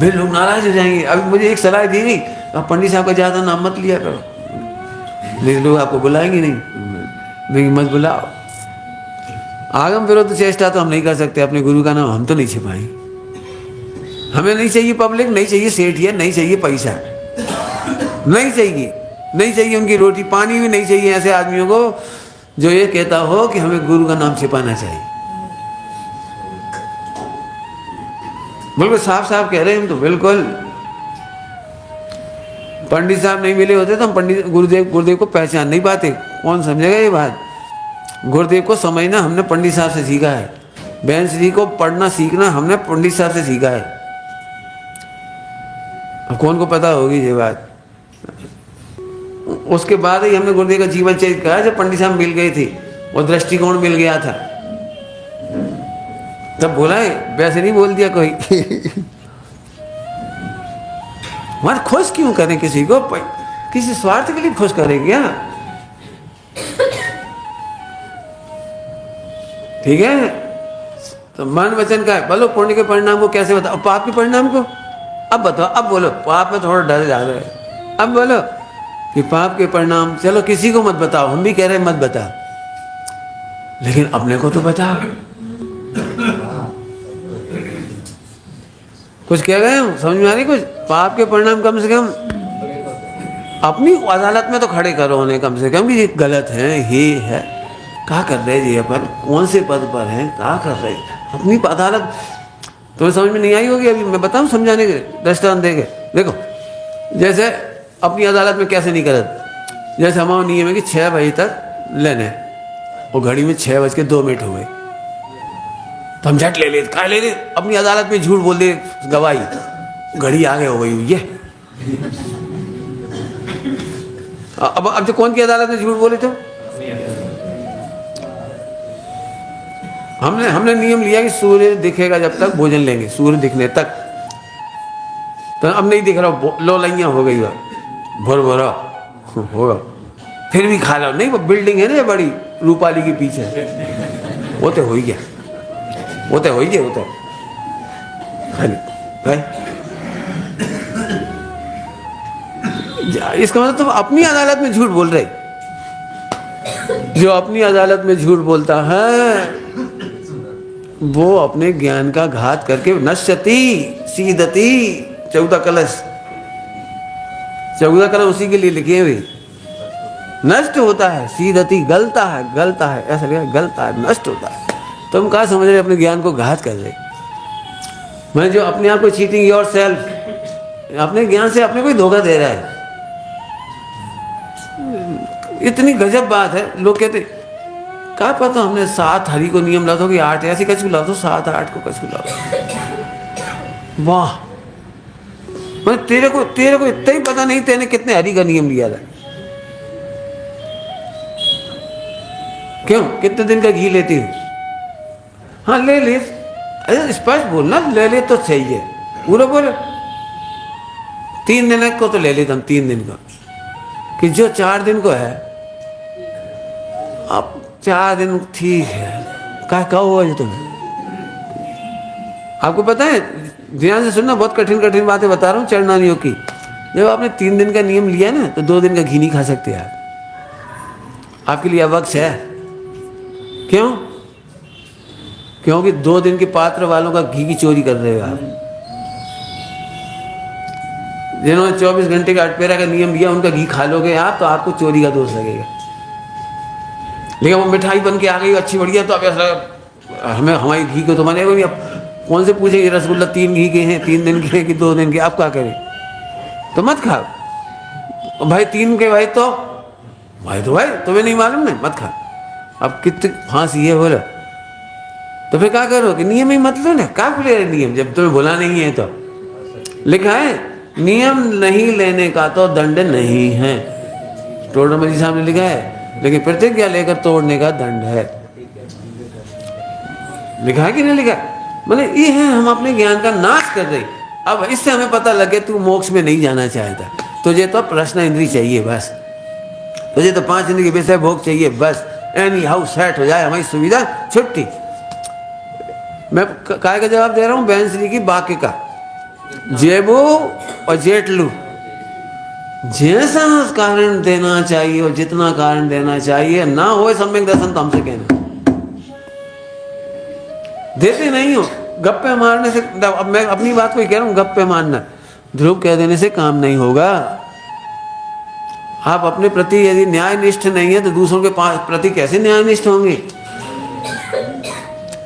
फिर लोग नाराज हो जाएंगे। अभी मुझे एक सलाह दी गई, आप पंडित साहब का ज्यादा नाम मत लिया करो, नहीं लोग आपको बुलाएंगे नहीं मत बुलाओ। आगम विरोध चेष्टा तो हम नहीं कर सकते, अपने गुरु का नाम हम तो नहीं छिपाएंगे। हमें नहीं चाहिए पब्लिक, नहीं चाहिए सेठिया, नहीं चाहिए पैसा, नहीं चाहिए उनकी रोटी पानी भी नहीं चाहिए ऐसे आदमियों को जो ये कहता हो कि हमें गुरु का नाम छिपाना चाहिए। बिल्कुल साफ साफ कह रहे हैं हम तो, बिल्कुल। पंडित साहब नहीं मिले होते तो हम पंडित गुरुदेव को पहचान नहीं पाते। कौन समझेगा ये बात? गुरुदेव को समझना हमने पंडित साहब से सीखा है, बहन श्री को पढ़ना सीखना हमने पंडित साहब से सीखा है। अब कौन को पता होगी ये बात। उसके बाद ही हमने गुरुदेव का जीवन चरित्र कहा जब पंडित साहब मिल गए थे और दृष्टिकोण मिल गया था, तब बोला है, वैसे नहीं बोल दिया कोई। मत खुश क्यों करें किसी को, किसी स्वार्थ के लिए खुश करें क्या? ठीक है, तो मन वचन का है। बोलो पुण्य के परिणाम को कैसे बताओ, पाप के परिणाम को अब बताओ। अब बोलो, पाप में थोड़ा डर जा रहा है, अब बोलो कि पाप के परिणाम। चलो किसी को मत बताओ, हम भी कह रहे हैं मत बता, लेकिन अपने को तो बता। कुछ कह गए हम, समझ में आ रही कुछ? पाप के परिणाम कम से कम अपनी अदालत में तो खड़े करो उन्हें, कम से कम कि ये गलत है, ये है, क्या कर रहे जी अपन, कौन से पद पर हैं, क्या कर रहे अपनी अदालत। तो समझ में नहीं आई होगी, अभी मैं बताऊं समझाने के दृष्टांत देके। देखो जैसे अपनी अदालत में कैसे नहीं करत, जैसे हमारा नियम है कि 6 बजे तक लेने, और घड़ी में 6:02 हो गए तो हम झट ले ले, क्या ले ले, अपनी अदालत में झूठ बोल दे गवाही, घड़ी आगे हो गई हुई है। अब जो कौन की अदालत में झूठ बोले तो हमने नियम लिया कि सूर्य दिखेगा जब तक भोजन लेंगे, सूर्य दिखने तक। तो अब नहीं दिख रहा, लो लइया हो गई, भोर भोरा होगा, फिर भी खा लो। नहीं, वो बिल्डिंग है ना बड़ी रूपाली के पीछे, वो तो हो ही गया, वो तो हो ही गया, वो तो भाई। इसका मतलब तुम अपनी अदालत में झूठ बोल रहे। जो अपनी अदालत में झूठ बोलता है वो अपने ज्ञान का घात करके नश्यति सीदति 14 कलश, 14 कलश उसी के लिए लिखे हुए, नष्ट होता है, सीदति गलता है, गलता है, ऐसा लिखा, गलता है, नष्ट होता है। तुम कहाँ समझ रहे अपने ज्ञान को घात कर रहे। मैं जो अपने आप को चीटिंग योर सेल्फ, अपने ज्ञान से अपने को ही धोखा दे रहा है। इतनी गजब बात है। लोग कहते क्या पता हमने 7 हरि को नियम ला दो कि 8 ऐसे कछु ला दो, 7 8 को कछु ला दो। वाह, मैं तेरे को इतना ही पता नहीं तेने कितने हरि का नियम लिया था। क्यों, कितने दिन का घी लेती हूँ? हाँ ले ले, अरे स्पष्ट बोलना, ले ले तो सही है, पूरा बोले। 3 दिन को तो ले लेता हम, 3 दिन का, कि जो 4 दिन को है, अब 4 दिन ठीक है, क्या हुआ जो तुम्हें? आपको पता है, ध्यान से सुनना, बहुत कठिन कठिन बातें बता रहा हूँ चरणानियों की। जब आपने 3 दिन का नियम लिया ना, तो 2 दिन का घी नहीं खा सकते आप, आपके लिए अवक्ष है। क्यों? क्योंकि 2 दिन के पात्र वालों का घी की चोरी कर रहे हो आप। जिन्होंने 24 घंटे का अटपेरा का नियम लिया, उनका घी खा लोगे आप, तो आपको चोरी का दोष लगेगा। लेकिन वो मिठाई बन के आ गई अच्छी बढ़िया, तो अब ऐसा हमें हमारी घी को तो मानेगा नहीं। अब कौन से पूछेंगे रसगुल्ला 3 घी के हैं, 3 दिन के कि 2 दिन के, आप क्या करें? तो मत खाओ भाई, 3 के भाई तो भाई तुम्हें नहीं मालूम ना, मत खा। अब कितनी फांसी है बोला, तो फिर क्या करो कि नियम ही मत लो ना, क्या खुले नियम जब तुम्हें बोला नहीं है। तो लिखा है नियम नहीं लेने का तो दंड नहीं है, टोडर जी साहब ने लिखा है, लेकिन प्रतिज्ञा लेकर तोड़ने का दंड है। लिखा है कि नहीं लिखा? मतलब ये है, हम अपने ज्ञान का नाश कर रहे। अब इससे हमें पता लगे तू मोक्ष में नहीं जाना चाहता, तुझे तो प्रश्न इंद्री चाहिए बस, तुझे तो 5 इंद्री के विषय भोग चाहिए बस, एनी हाउ सेट हो जाए हमारी सुविधा, छुट्टी। मैं काय का जवाब दे रहा हूँ, बहन श्री की वाक्य का, जेबू और जेटलू, जैसा कारण देना चाहिए और जितना कारण देना चाहिए ना हो सम्यक दर्शन, तो हमसे कहना। देते नहीं हो, गप्पे मारने से, अब मैं अपनी बात को ही कह रहा हूँ, गप्पे मारना, ध्रुव कह देने से काम नहीं होगा। आप अपने प्रति यदि न्यायनिष्ठ नहीं है तो दूसरों के प्रति कैसे न्यायनिष्ठ होंगे?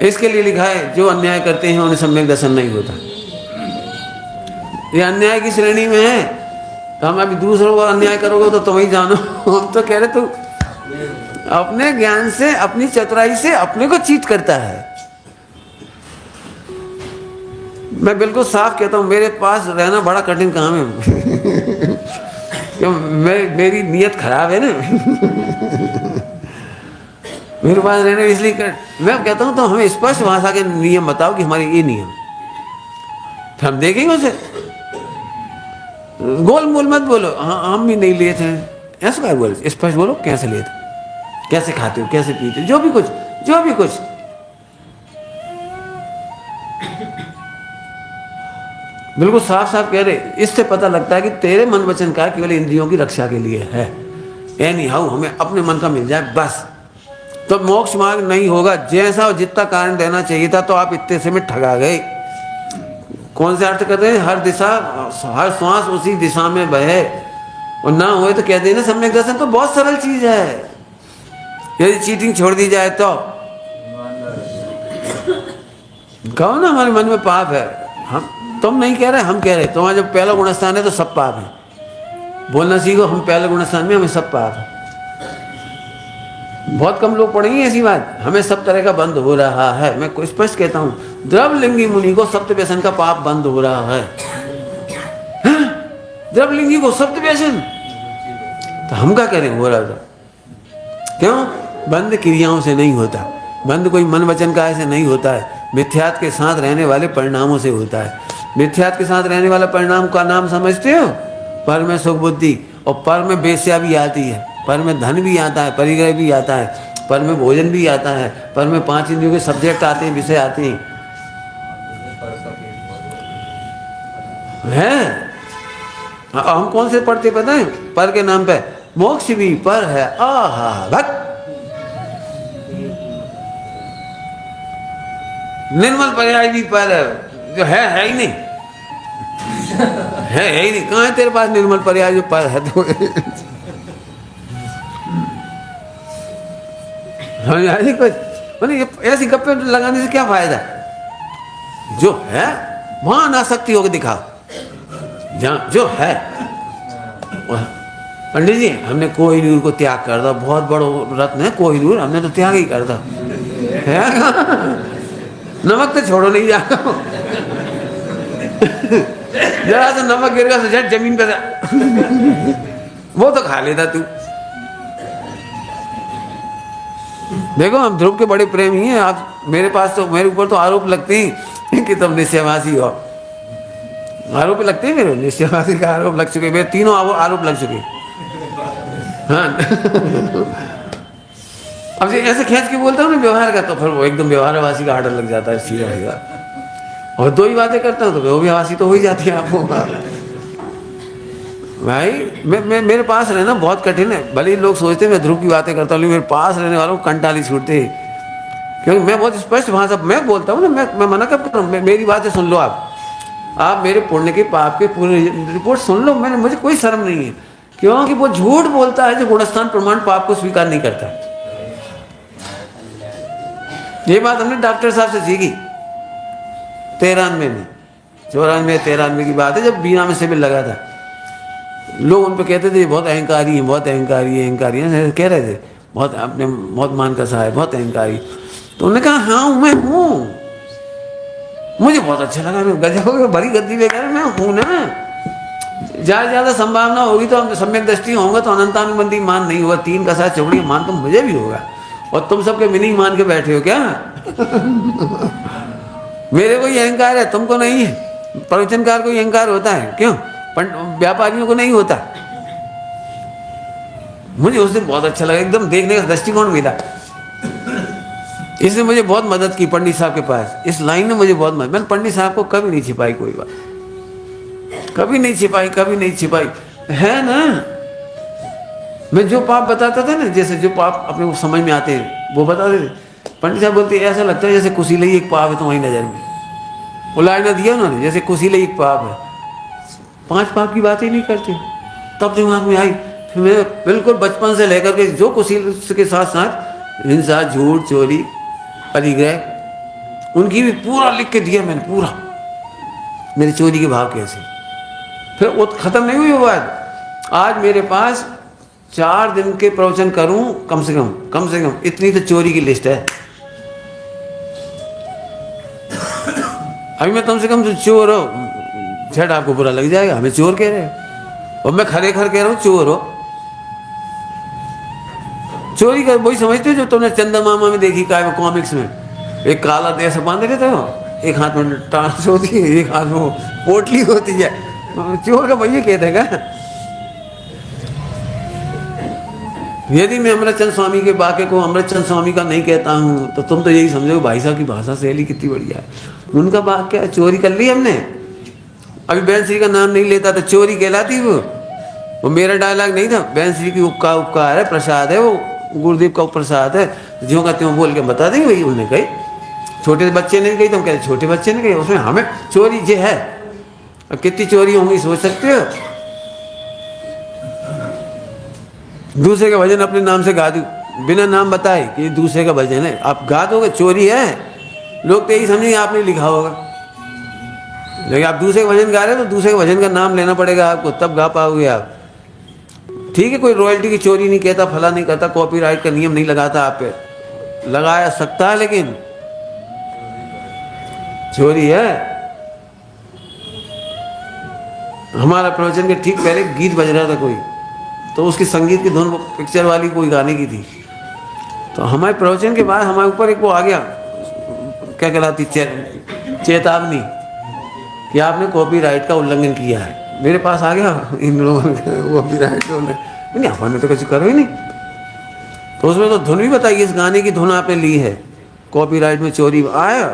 इसके लिए लिखा है जो अन्याय करते हैं उन्हें सम्यक दर्शन नहीं होता। ये अन्याय की श्रेणी में है, तो हम अभी दूसरों को अन्याय करोगे तो तुम ही जानो। हम तो कह रहे तू अपने ज्ञान से, अपनी चतुराई से अपने को चीट करता है। मैं बिल्कुल साफ कहता हूँ, मेरे पास रहना बड़ा कठिन काम है। क्यों? मेरी नीयत खराब है ना। मेरे पास रहना इसलिए मैं कहता हूँ तो हमें स्पष्ट भाषा के नियम बताओ कि हमारे ये नियम, तो हम देखेंगे उसे। गोल मोल मत बोलो, हाँ हम भी नहीं लिए थे, ऐसा क्या बोलो, स्पष्ट बोलो कैसे लिए थे, कैसे खाते हो, कैसे पीते हो, जो भी कुछ, जो भी कुछ। बिल्कुल साफ साफ कह रहे। इससे पता लगता है कि तेरे मन वचन का केवल इंद्रियों की रक्षा के लिए है। एनी हाउ हमें अपने मन का मिल जाए बस, तो मोक्ष मार्ग नहीं होगा। जैसा और जितना कारण देना चाहिए था, तो आप इतने से में ठगा गए। कौन से अर्थ कर रहे हैं? हर दिशा, हर श्वास उसी दिशा में बहे, और ना हुए तो कह देना सम्यक दर्शन। तो बहुत सरल चीज है। यदि चीटिंग छोड़ दी जाए तो कहो ना हमारे मन में पाप है। हम, तुम नहीं कह रहे, हम कह रहे। तुम्हारा जब पहला गुणस्थान है तो सब पाप है। बोलना सीखो, हम पहले गुणस्थान में, हमें सब पाप है। बहुत कम लोग पढ़ेंगे ऐसी बात। हमें सब तरह का बंद हो रहा है। मैं स्पष्ट कहता हूँ, द्रवलिंगी मुनि को सप्त व्यसन का पाप बंद हो रहा है। द्रवलिंगी को सप्त व्यसन, तो हम क्या करें? हो रहा था। क्यों? बंद क्रियाओं से नहीं होता, बंद कोई मन वचन का ऐसे नहीं होता है, मिथ्यात के साथ रहने वाले परिणामों से होता है। मिथ्यात के साथ रहने वाला परिणाम का नाम समझते हो? पर में सुख बुद्धि, और पर में बेस्या भी आती है, पर में धन भी आता है, परिग्रह भी आता है, पर में भोजन भी आता है, पर में 5 इंद्रियों के सब्जेक्ट आते हैं, विषय आते हैं। हम कौन से पढ़ते पता है? पर के नाम पे मोक्ष भी पर है। आहा भक्त निर्मल पर्याय भी पर है, जो है ही नहीं। है ही नहीं। कहाँ है तेरे पास निर्मल पर्याय जो पर है? तो कुछ ऐसी गप्पे लगाने से क्या फायदा? जो है वहां अनासक्ति होकर दिखाओ, जहाँ जो है। पंडित जी, हमने कोहिनूर को त्याग कर दो, बहुत बड़ा रत्न है कोहिनूर, हमने तो त्याग ही कर दो। नमक तो छोड़ो नहीं जाओ। जरा सा नमक गिर गया तो झट जमीन पे वो तो खा लेता तू। देखो हम ध्रुव के बड़े प्रेमी हैं। आप मेरे पास तो, मेरे ऊपर तो आरोप लगते हैं कि तुम निश्चयवासी हो। आरोप लगते हैं मेरे, निश्चयवासी का आरोप लग चुके, मेरे तीनों आरोप लग चुके। हाँ। अब ऐसे खींच के बोलता हूँ ना व्यवहार का, तो फिर वो एकदम व्यवहारवासी का आर्डर लग जाता है, सीधा सीधा। और 2 ही बातें करता हूँ तो वो व्यवहासी तो हो ही जाती है आपको। भाई मैं मेरे पास रहना बहुत कठिन है। भले ही लोग सोचते हैं मैं ध्रुव की बातें करता हूँ, लेकिन मेरे पास रहने वालों को कंटाली छूटते, क्योंकि मैं बहुत स्पष्ट भाषा मैं बोलता हूँ ना। मैं मना कब कर रहा हूँ? मेरी बातें सुन लो आप मेरे पुण्य के पाप के पूरी रिपोर्ट सुन लो। मुझे कोई शर्म नहीं है, क्योंकि वो झूठ बोलता है जो गुणस्थान प्रमाण पाप को स्वीकार नहीं करता। ये बात हमने डॉक्टर साहब से सीखी 93 में, 94 93 की बात है, जब बीना में शिविर लगा था। लोग उन पे कहते थे बहुत अहंकारी है, बहुत अहंकारी है, अहंकारी है, कह रहे थे बहुत अपने बहुत मान का सा है, बहुत अहंकारी। तो उन्होंने कहा हाँ मैं हूँ। मुझे बहुत अच्छा लगा, मैं गजब बड़ी गद्दी में कह रहे मैं हूँ ना। ज़्यादा से ज़्यादा संभावना होगी तो हम सम्यक दृष्टि होगा तो अनंतानुबंधी मान नहीं होगा, 3 का 7 चौकड़ी मान तो मुझे भी होगा। और तुम सबके मिनी मान के बैठे हो क्या? मेरे को ही अहंकार है, तुमको नहीं है। प्रवचनकार को ही अहंकार होता है, क्यों? व्यापारियों को नहीं होता। मुझे उस दिन बहुत अच्छा लगा, एकदम देखने का दृष्टिकोण मिला। इसने मुझे बहुत मदद की पंडित साहब के पास, इस लाइन ने मुझे बहुत मदद। मैंने पंडित साहब को कभी नहीं छिपाई कोई बात, कभी नहीं छिपाई, कभी नहीं छिपाई। है ना, मैं जो पाप बताता था ना, जैसे जो पाप अपने को समझ में आते हैं वो बता देते। पंडित साहब बोलते ऐसा लगता है जैसे कुशीलई एक पाप है तुम्हारी नज़र में। वो लाइना दिया उन्होंने, जैसे कुशीलई एक पाप है। 5 पाप की बात ही नहीं करते। तब दिमाग में आई, फिर मैं बिल्कुल बचपन से लेकर के जो कुशील के साथ साथ हिंसा, झूठ, चोरी, परिग्रह, उनकी भी पूरा लिख के दिया मैंने, पूरा मेरे चोरी के भाव कैसे। फिर वो खत्म नहीं हुई वो बात। आज मेरे पास 4 दिन के प्रवचन करूं कम से कम इतनी तो चोरी की लिस्ट है। अभी मैं कम से कम चोर हो, झट आपको बुरा लग जाएगा, हमें चोर कह रहे हो और मैं खरे खर कह रहा हूँ चोर हो। चोरी कर वही समझते हो जो तुमने चंदा मामा में देखी काय कॉमिक्स में, एक काला देश बांध देते हो, एक हाथ में टांस होती है, एक हाथ में पोटली होती है, चोर का भैया कह देगा। यदि मैं अमृतचंद स्वामी के वाक्य को अमृतचंद स्वामी का नहीं कहता हूँ तो तुम तो यही समझो भाई साहब की भाषा शैली कितनी बढ़िया है। उनका वाक्य चोरी कर ली हमने, अभी बहन श्री का नाम नहीं लेता तो चोरी कहलाती वो मेरा डायलॉग नहीं था। बहन श्री की उपकार है, प्रसाद है, वो गुरुदेव का प्रसाद है, ज्यों का त्यों बोल के बता देंगे भाई उन्होंने कही, छोटे बच्चे ने कही, तुम कहते छोटे बच्चे ने कही, उसमें हमें चोरी ये है। अब कितनी चोरी होंगी सोच सकते हो। दूसरे का भजन अपने नाम से गा दूं बिना नाम बताए कि दूसरे का भजन है, आप गा दोगे चोरी है, लोग तो यही समझेंगे आपने लिखा होगा। लेकिन आप दूसरे का भजन गा रहे हो तो दूसरे के भजन का नाम लेना पड़ेगा आपको, तब गा पाओगे आप। ठीक है, कोई रॉयल्टी की चोरी नहीं कहता, फला नहीं करता, कॉपीराइट का नियम नहीं लगाता आप पे, लगाया सकता है लेकिन चोरी है। हमारा प्रवचन के ठीक पहले गीत बज रहा था कोई, तो उसकी संगीत की धुन पिक्चर वाली कोई गाने की थी, तो हमारे प्रवचन के बाद हमारे ऊपर एक वो आ गया, क्या कहलाती चेतावनी कि आपने कॉपीराइट का उल्लंघन किया है। मेरे पास आ गया इन लोगों ने कॉपीराइट का उल्लंघन, नहीं हमने तो कुछ करो ही नहीं। तो उसमें तो धुन भी बताई, इस गाने की धुन आपने ली है, कॉपीराइट में चोरी आया,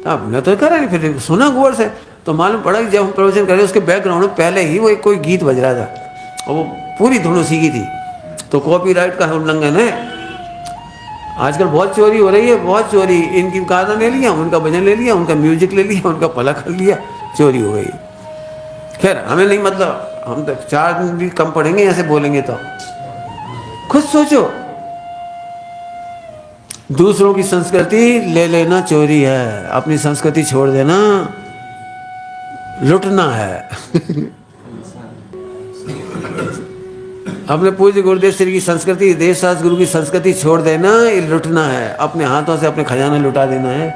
अब मैं तो करा नहीं, फिर सुना गौर से तो मालूम पड़ा कि जब हम प्रवचन कर रहे उसके बैकग्राउंड में पहले ही वो एक कोई गीत बज रहा था और वो पूरी धुन उसी की थी, तो कॉपीराइट का उल्लंघन है। आजकल बहुत चोरी हो रही है, बहुत चोरी, इनकी गाना ले लिया, उनका भजन ले लिया, उनका म्यूजिक ले लिया, उनका पला कर लिया, चोरी हो गई। खैर हमें नहीं मतलब, हम तो 4 दिन भी कम पढ़ेंगे ऐसे बोलेंगे तो। खुद सोचो, दूसरों की संस्कृति ले लेना चोरी है, अपनी संस्कृति छोड़ देना लुटना है। अपने पूज्य गुरुदेव श्री की संस्कृति, देवशास्त्र गुरु की संस्कृति छोड़ देना ये लुटना है, अपने हाथों से अपने खजाना लुटा देना है।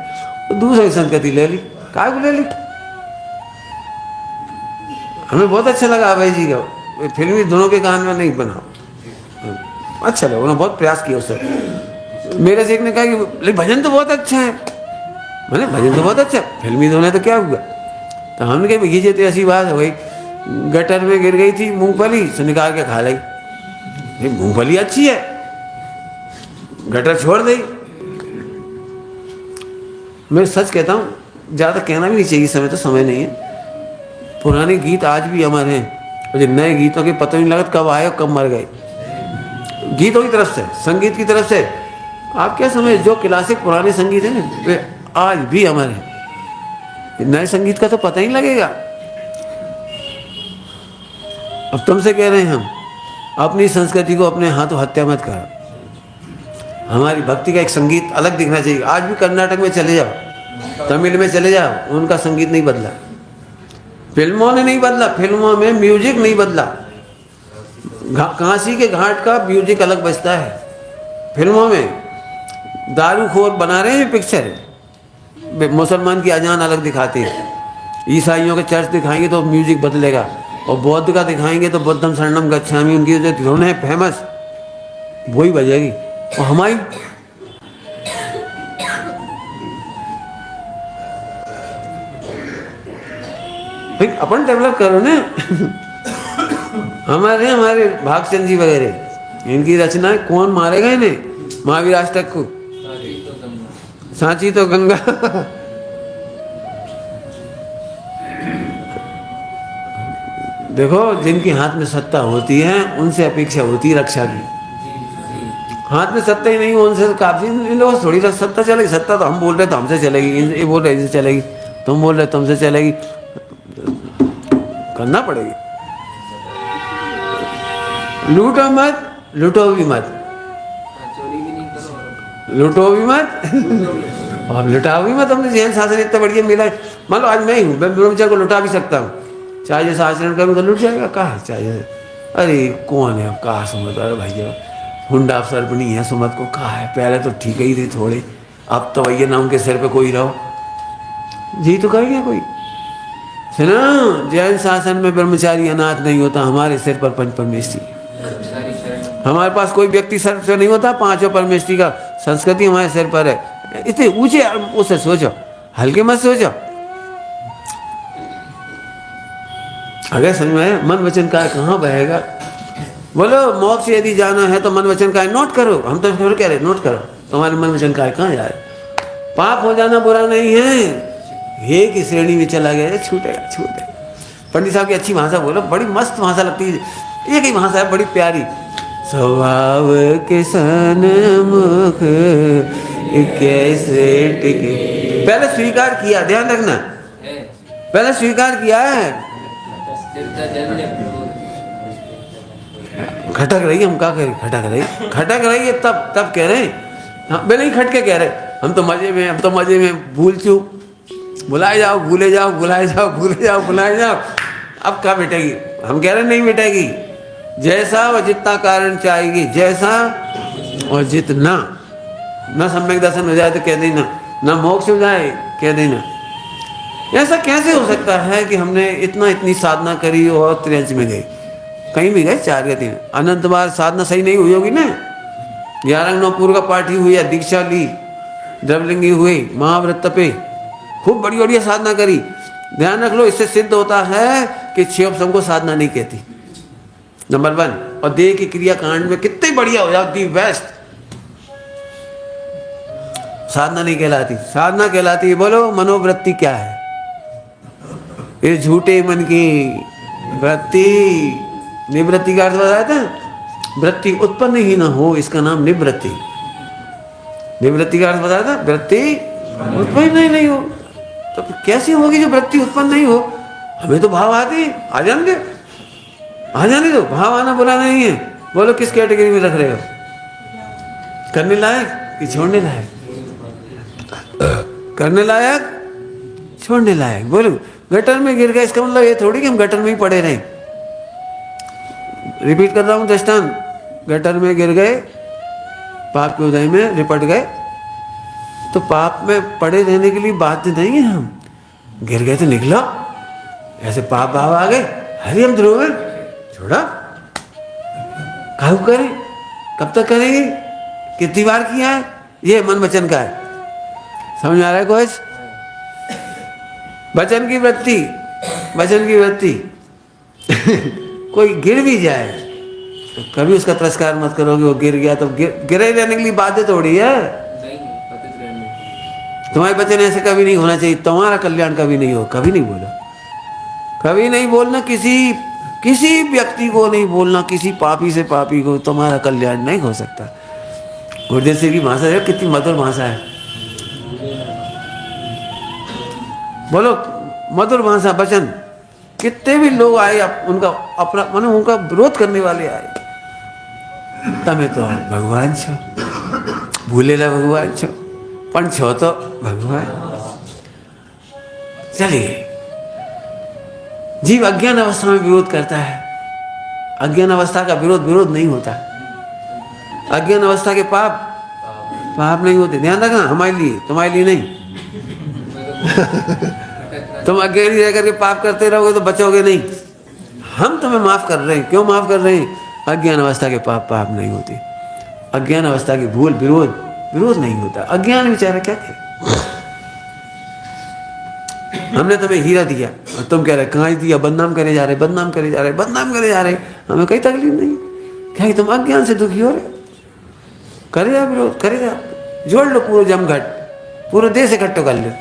तो दूसरी संस्कृति ले ली, काय को ले ली। हमें बहुत अच्छा लगा अभय जी का, फिल्मी धुनों के गान में नहीं बना, अच्छा लगा, उन्होंने बहुत प्रयास किया उससे। मेरे से एक ने कहा कि भजन तो बहुत अच्छा है, मैंने भजन तो बहुत अच्छा है, फिल्मी धुन है तो क्या हुआ। तो हमने कहा भीजे तो ऐसी बात हो गई, गटर में गिर गई थी मूंगफली, से निकाल के खा ली, मूंगफली अच्छी है, गटर छोड़ दी। मैं सच कहता हूँ, ज़्यादा कहना भी नहीं चाहिए, समय तो समय नहीं है। पुराने गीत आज भी अमर हैं, और नए गीतों के पता नहीं लगता कब आए और कब मर गए। गीतों की तरफ से, संगीत की तरफ से आप क्या समझ, जो क्लासिक पुराने संगीत है ना वे आज भी अमर है, नए संगीत का तो पता ही लगेगा। अब तुमसे कह रहे हैं हम, अपनी संस्कृति को अपने हाथों हत्या मत कर। हमारी भक्ति का एक संगीत अलग दिखना चाहिए। आज भी कर्नाटक में चले जाओ, तमिल में चले जाओ, उनका संगीत नहीं बदला, फिल्मों ने नहीं बदला, फिल्मों में म्यूजिक नहीं बदला। काशी के घाट का म्यूजिक अलग बजता है, फिल्मों में दारूखोर बना रहे हैं पिक्चर, मुसलमान की अजान अलग दिखाते हैं, ईसाइयों के चर्च दिखाएंगे तो म्यूजिक बदलेगा, और बौद्ध का दिखाएंगे तो बुद्धम शरणम गच्छामि, उनकी जो धुन है फेमस वही बजेगी। और हमारी भाई अपन डेवलप करो ना। हमारे भागचंद जी वगैरह, इनकी रचनाएं कौन मारेगा इन्हें, महावीर अष्टक को, सांची तो गंगा। देखो, जिनके हाथ में सत्ता होती है उनसे अपेक्षा होती है रक्षा की। हाथ में सत्ता ही नहीं हो उनसे काफी, इन लोगों से थोड़ी सत्ता चलेगी। सत्ता तो हम बोल रहे तो हमसे चलेगी, ये बोल रहे इनसे चलेगी, तुम बोल रहे तुमसे चलेगी, करना पड़ेगी। लूटो मत, लूटो भी मत, लूटो भी मत और लुटाओ भी मत। हमने जैन शासन इतना बढ़िया मिला, मान लो आज मैं ही हूँ, मैं ब्रह्मचर्य को लुटा भी सकता हूँ, चाहे जैसा आचरण करूँ तो लुट जाएगा, कहा चाहिए अरे कौन है, कहा सुमत, अरे भैया हुंडा अफसर भी नहीं है, सुमत को कहा है, पहले तो ठीक ही थे थोड़े, अब तो भैया ना उनके सिर पे कोई रहो, जी तो करेंगे कोई है ना। जैन शासन में ब्रह्मचारी अनाथ नहीं होता, हमारे सिर पर पंच परमेष्ठी, हमारे पास कोई व्यक्ति सर से नहीं होता, पांचों परमेष्ठी का संस्कृति हमारे सिर पर है। इतने ऊंचे उसे सोचो, हल्के मत सोचो। अगर समझ में मन वचन काय कहाँ बहेगा, बोलो मोक्ष यदि जाना है तो मन वचन काय नोट करो, हम तो फिर कह रहे नोट करो, तुम्हारे मन वचन काय कहाँ जाए। पाप हो जाना बुरा नहीं है, ये की श्रेणी में चला गया छूटेगा छूटेगा। पंडित साहब की अच्छी भाषा बोलो, बड़ी मस्त भाषा लगती है, एक ही भाषा है बड़ी प्यारी। स्वभाव के सन्मुख कैसे टिके, पहले स्वीकार किया, ध्यान रखना, पहले स्वीकार किया है। खटक रही है, हम क्या करें, खटक रही है, तब कह रहे हैं, हाँ पहले ही खटके कह रहे, हम तो मजे में भूल चूक, बुलाए जाओ भूले जाओ, बुलाए जाओ भूले जाओ, बुलाए जाओ, अब क्या मिटेगी। हम कह रहे नहीं मिटेगी, जैसा व जितना कारण चाहेगी, जैसा और जितना, न सम्यक दर्शन हो जाए तो कह देना, न मोक्ष हो जाए कह देना। ऐसा कैसे हो सकता है कि हमने इतनी साधना करी और त्रियंच में गई, कहीं भी गए 4 या 3 अनंत बार साधना सही नहीं हुई होगी ना। 11 नवपुर का पाठ ही हुई, दीक्षा ली, द्रवलिंगी हुई, महाव्रत पे खूब बड़ी बढ़िया साधना करी। ध्यान रख लो, इससे सिद्ध होता है कि क्षयोपशम को साधना नहीं कहती, नंबर 1। और देह की क्रिया कांड में कितनी बढ़िया हो जाओ, दी बेस्ट, साधना नहीं कहलाती। साधना कहलाती है, बोलो मनोवृत्ति क्या है, ये झूठे मन की वृत्ति, निवृत्ति का अर्थ बताया था, वृत्ति उत्पन्न ही ना हो, इसका नाम निवृत्ति। निवृत्ति का अर्थ बताया था, वृत्ति उत्पन्न नहीं हो, तो कैसी होगी जो वृत्ति उत्पन्न नहीं हो। हमें तो भाव आते हैं, आ जाने दो, भाव आना बुरा नहीं है। बोलो किस कैटेगरी में रख रहे हो, करने लायक कि छोड़ने लायक, करने लायक छोड़ने लायक। बोलो गटर में गिर गए, इसका मतलब ये थोड़ी कि हम गटर में ही पड़े रहें। रिपीट कर रहा हूं दृष्टांत, गटर में गिर गए, पाप के उदय में रिपट गए, तो पाप में पड़े रहने के लिए बाध्य नहीं है हम, गिर गए तो निकलो, ऐसे पाप भाव आ गए, हरि हम ध्रुव छोड़ा, काहू करें, कब तक करेंगे, कितनी बार किया है, ये मन वचन का है। समझ आ रहा है कुछ, वचन की वृत्ति कोई गिर भी जाए तो कभी उसका तिरस्कार मत करोगे, वो गिर गया तो गिरे रहने के लिए बाध्य थोड़ी है। तुम्हारे वचन ऐसे कभी नहीं होना चाहिए, तुम्हारा कल्याण कभी नहीं हो, कभी नहीं बोलो, कभी नहीं बोलना, किसी व्यक्ति को नहीं बोलना, किसी पापी से पापी को तुम्हारा कल्याण नहीं हो सकता। गुरुदेव सिंह की भाषा है, कितनी मधुर भाषा है, बोलो मधुर भाषा वचन। कितने भी लोग आए उनका अपना मानो उनका विरोध करने वाले आए, तमें तो भगवान छो, भूलेला भगवान छो, पण छो तो भगवान। चलिए, जीव अज्ञान अवस्था में विरोध करता है, अज्ञान अवस्था का विरोध नहीं होता, अज्ञान अवस्था के पाप नहीं होते। ध्यान रखना, हमारे लिए तुम्हारे लिए नहीं। तुम अज्ञानी रह करके पाप करते रहोगे तो बचोगे नहीं। हम तुम्हें माफ कर रहे हैं, क्यों माफ कर रहे हैं, अज्ञान अवस्था के पाप नहीं होते, अज्ञान अवस्था के भूल विरोध नहीं होता। अज्ञान बेचारा क्या करे, हमने तुम्हें हीरा दिया और तुम कह रहे कहाँ दिया, बदनाम करे जा रहे, हमें कोई तकलीफ नहीं, क्या तुम अज्ञान से दुखी हो रहे, करेगा विरोध, करेगा, जोड़ लो पूरा जमघट, पूरे देश इकट्ठो कर लो।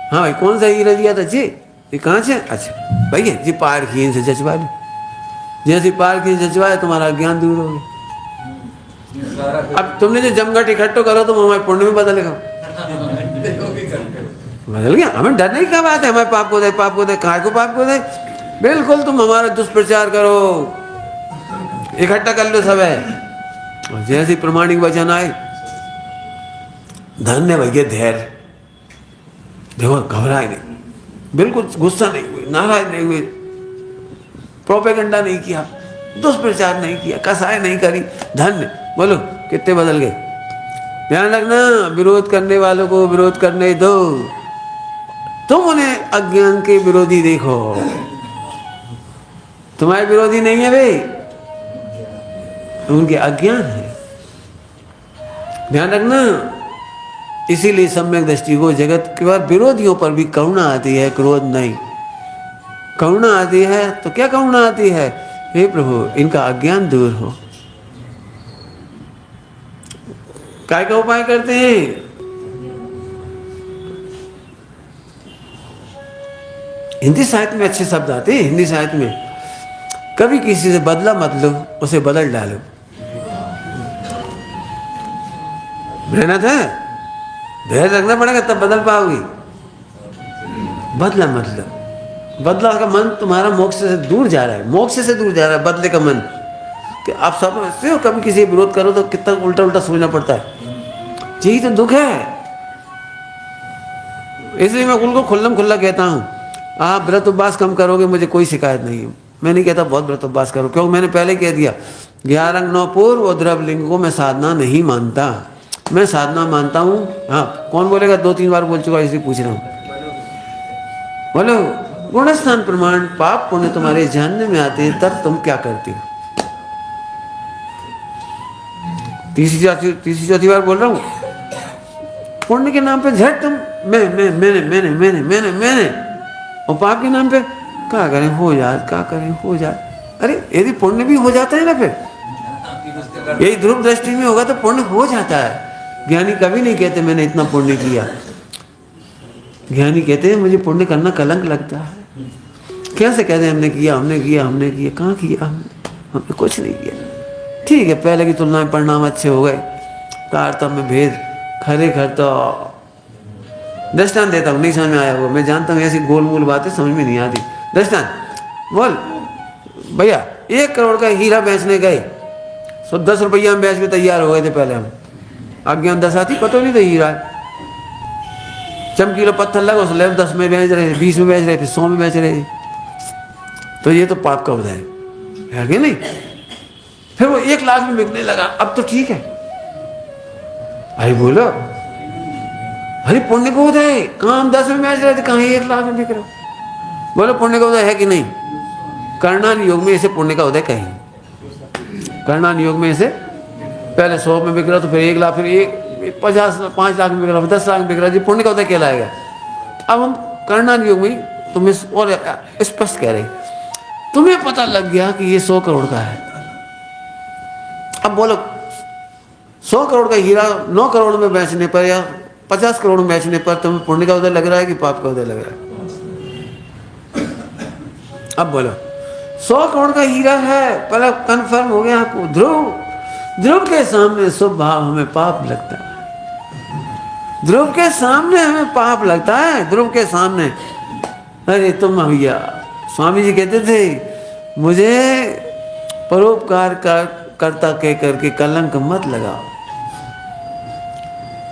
हाँ भाई, कौन सा हीरा दिया था जी, ये कहाँ से, अच्छा भैया जी पहाड़ खीन से जचवा लो, जैसे पहाड़ खीन से जचवाए तुम्हारा ज्ञान दूर हो गया। अब तुमने जो जमघट इकट्ठो करो तो हमारे पुण्य में बदल गया। हमें डर नहीं, क्या बात है, हमारे पाप को दे, कहाँ को पाप को दे, बिल्कुल तुम हमारा दुष्प्रचार करो, इकट्ठा कर लो सब है। और जैसे प्रमाणिक वचन आए, धन्य भैया धैर्य, देखो घबराए नहीं, बिल्कुल गुस्सा नहीं हुए, नाराज नहीं हुए, प्रोपेगेंडा नहीं किया, दुष्प्रचार नहीं किया, कसाय नहीं करी, धन्य। बोलो कितने बदल गए। ध्यान रखना, विरोध करने वालों को विरोध करने दो, तुम उन्हें अज्ञान के विरोधी देखो। तुम्हारे विरोधी नहीं है वे, उनके अज्ञान है। ध्यान रखना, इसीलिए सम्यक दृष्टि को जगत के बाद विरोधियों पर भी करुणा आती है, क्रोध नहीं। करुणा आती है तो क्या करुणा आती है, हे प्रभु इनका अज्ञान दूर हो। काय का उपाय करते हैं, हिंदी साहित्य में अच्छे शब्द आते हैं। हिंदी साहित्य में कभी किसी से बदला मत लो, उसे बदल डालो। मेहनत है, धैर्य रखना पड़ेगा तब बदल पाओगी। बदला मत लो, बदला का मन तुम्हारा मोक्ष से दूर जा रहा है, मोक्ष से दूर जा रहा है बदले का मन। कि आप समझते हो कभी किसी विरोध करो तो कितना उल्टा उल्टा सोचना पड़ता है, यही तो दुख है। इसलिए मैं उनको खुल्लम खुल्ला कहता हूँ, आप व्रत उपवास कम करोगे मुझे कोई शिकायत नहीं है। मैं नहीं कहता बहुत व्रत उपवास करो, क्योंकि मैंने पहले कह दिया 11 अंग 9 पूर्व और द्रव्यलिंग को मैं साधना नहीं मानता, मैं साधना मानता हूँ। हाँ कौन बोलेगा, 2-3 बार बोल चुका इसलिए पूछ रहा हूँ। बोलो गुणस्थान प्रमाण पाप पुण्य तुम्हारे जानने में आते हैं, तब तुम क्या करते हो। तीसरी चौथी बार बोल रहा हूँ, पुण्य के नाम पे झट तुम मैंने और पाप के नाम पे क्या करें हो जाए, क्या करें हो जाए। अरे यदि पुण्य भी हो जाता है ना, फिर यही ध्रुव दृष्टि में होगा तो पुण्य हो जाता है। ज्ञानी कभी नहीं कहते मैंने इतना पुण्य किया, ज्ञानी कहते हैं मुझे पुण्य करना कलंक लगता है। कैसे कहते हैं हमने किया हमने किया हमने किया, कहाँ किया हमने कुछ नहीं किया। ठीक है पहले की तुलना में परिणाम अच्छे हो गए, तारतम्य में भेद खरे खर। तो दृष्टांत देता हूँ, नहीं समझ में आया वो मैं जानता हूँ, ऐसी गोल मोल बातें समझ में नहीं आती। दृष्टांत बोल भैया, 1 करोड़ का हीरा बेचने गए, 10 रुपया में बेच के तैयार हो गए थे। पहले हम अज्ञान दशा थी, पता नहीं था हीरा चमकीला पत्थर लगा, उस 10 में बेच रहे थे, 20 में बेच रहे थे, 100 में बेच रहे थे। तो ये तो पाप का उदय है कि नहीं। फिर वो 1 लाख में बिकने लगा, अब तो ठीक है। भाई बोलो अरे पुण्य को उदय है, कहाँ हम 10 में बेच रहे थे, कहाँ 1 लाख में बिक रहे हो। बोलो पुण्य का उदय है कि नहीं। कर्णान योग में इसे पुण्य का उदय कहेंगे। कर्णान योग में इसे पहले 100 में बिक रहा, तो फिर 1 लाख, फिर 5 लाख में बिक रहा, 10 लाख में बिक रहा, जी पुण्य का उदय कहलाएगा। अब हम कर्णान योग में तुम्हें और स्पष्ट कह रहे, तुम्हें पता लग गया कि ये 100 करोड़ का है। अब बोलो 100 करोड़ का हीरा 9 करोड़ में बेचने पर या 50 करोड़ में बेचने पर तुम्हें पुण्य का उदय लग रहा है कि पाप का उदय लग रहा है। अब बोलो 100 करोड़ का हीरा है, पहले कंफर्म हो गया आपको। ध्रुव के सामने शुभ भाव हमें पाप लगता है, ध्रुव के सामने हमें पाप लगता है, ध्रुव के सामने। अरे तुम भैया, स्वामी जी कहते थे मुझे परोपकार करता कह करके कलंक मत लगाओ।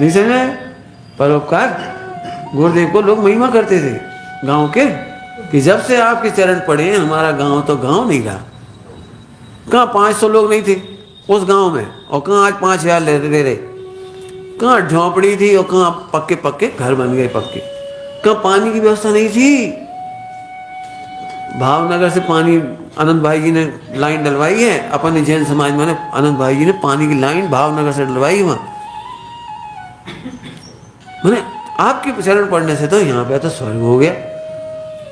नहीं समझे, परोपकार गुरुदेव को लोग महिमा करते थे गांव के, कि जब से आपके चरण पड़े हमारा गांव तो गांव नहीं रहा। कहाँ 500 लोग नहीं थे उस गांव में, और कहाँ आज 5000 ले रहे। कहाँ झोंपड़ी थी और कहाँ पक्के पक्के घर बन गए पक्के। कहाँ पानी की व्यवस्था नहीं थी। भावनगर से पानी आनंद भाई जी ने लाइन डलवाई है, अपने जैन समाज में आनंद भाई जी ने पानी की लाइन भावनगर से डलवाई। वहाँ मैंने आपके चरण पड़ने से तो यहाँ पे तो स्वर्ग हो गया।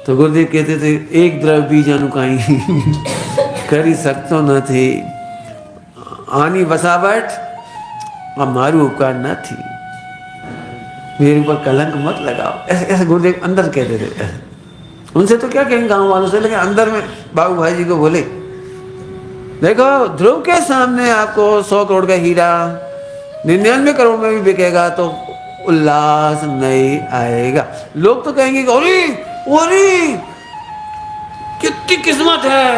तो गुरुदेव कहते थे एक द्रव बीज अनुकाई करी सकतो न थे, आनी बसावट और मारू उपकार न थी, मेरे ऊपर कलंक मत लगाओ। ऐसे गुरुदेव अंदर कहते थे। उनसे तो क्या कहेंगे गांव वालों से, लेकिन अंदर में बाबू भाई जी को बोले देखो ध्रुव के सामने आपको 100 करोड़ का हीरा 99 करोड़ में भी बिकेगा तो उल्लास नहीं आएगा। लोग तो कहेंगे अरे कितनी किस्मत है,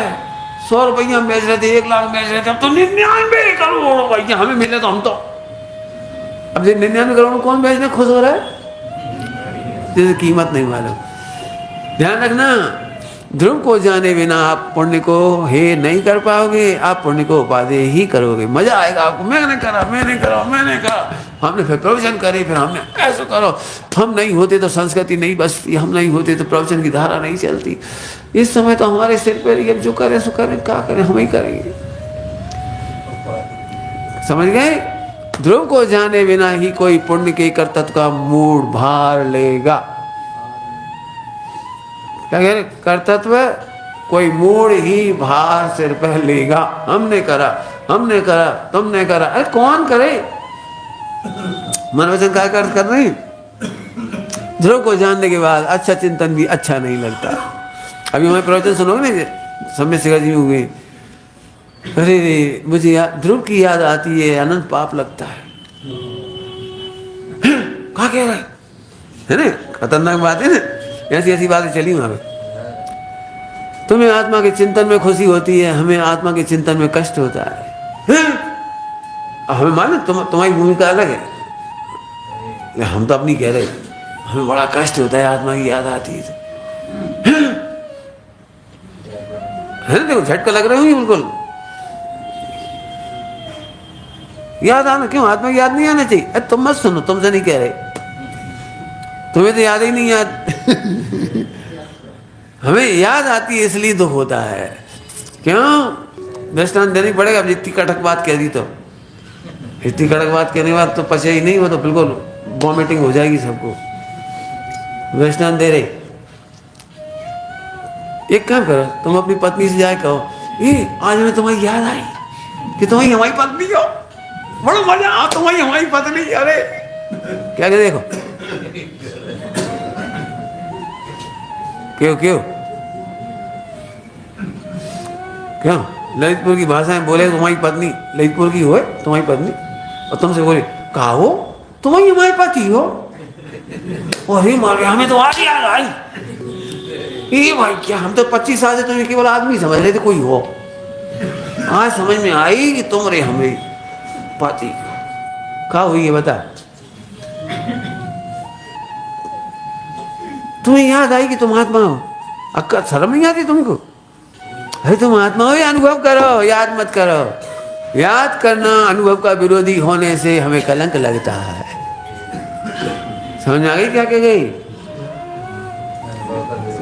100 रुपया में बेच रहे थे, 1 लाख बेच रहे थे, अब तो 99 करोड़ रुपया हमें मिले तो हम तो। अब 99 करोड़ कौन बेचने खुश हो रहा है, जिसे कीमत नहीं मालूम। ध्यान रखना, ध्रुव को जाने बिना आप पुण्य को हे नहीं कर पाओगे, आप पुण्य को उपादेय ही करोगे। मजा आएगा आपको, मैंने करा, मैंने करा, मैंने करा, हमने फिर प्रवचन करे, फिर हमने ऐसा करो। हम नहीं होते तो संस्कृति नहीं बचती, हम नहीं होते तो प्रवचन की धारा नहीं चलती। इस समय तो हमारे सिर पर ये जो करें सो करें, क्या करें, हम ही करेंगे। समझ गए? ध्रुव को जाने बिना ही कोई पुण्य के कर्तव्य का मूड भार लेगा। क्या कह रहे? कर्तव्य कोई मूड ही भार सिर पर लेगा। हमने करा, हमने करा, तुमने करा। अरे कौन करे? मन वचन काय कर रहे? ध्रुव को जानने के बाद अच्छा चिंतन भी अच्छा नहीं लगता। अभी हमारे प्रवचन सुनोगे ना, सम्य शिखर जी हुए, अरे रे मुझे ध्रुव की याद आती है, अनंत पाप लगता है। कहा कह रहे है ना? खतरनाक बात है ना, ऐसी ऐसी बातें चली वहां पे। तुम्हें आत्मा के चिंतन में खुशी होती है, हमें आत्मा के चिंतन में कष्ट होता है। हमें मालूम तुम्हारी भूमिका अलग है, हम तो अपनी कह रहे, हमें बड़ा कष्ट होता है, आत्मा की याद आती है ना। देखो झटका लग रहे हो बिल्कुल। याद आना क्यों? आत्मा की याद नहीं आना चाहिए? अरे तुम मत सुनो, तुमसे नहीं कह रहे, तुम्हें तो याद ही नहीं याद। हमें याद आती है इसलिए दुख होता है। क्यों? दृष्टांत देनी पड़ेगा। अब जितनी कड़क बात कह दी तो, इतनी कड़क बात कहने के बाद तो पचे ही नहीं, वो तो बिल्कुल वॉमिटिंग हो जाएगी सबको। दृष्टांत दे रहे, एक काम करो, तुम अपनी पत्नी से जाए कहो, ये आज में तुम्हारी याद आई कि तुम्हारी हमारी पत्नी हो, बड़ा मजा आ, तुम्हारी हमारी पत्नी। अरे क्या कह, देखो क्यों क्यों क्यों ललितपुर की भाषा में बोले तुम्हारी पत्नी, ललितपुर की हो तुम्हारी पत्नी, और तुमसे बोले कहा हो तुम्हारी हमारी पति हो, और ही मार गया, हमें तो आज याद आई। ये भाई क्या, हम तो 25 साल से तुम्हें केवल आदमी समझ रहे थे, कोई हो, आज समझ में आई कि तुम रे हमें पति। कहा हुई है बता? तुम्हें याद आई कि तुम आत्मा हो, अक्का शर्म नहीं आती तुमको? अरे तुम आत्मा हो, अनुभव करो, याद मत करो। याद करना अनुभव का विरोधी होने से हमें कलंक लगता है। समझ आ गई क्या कह गई?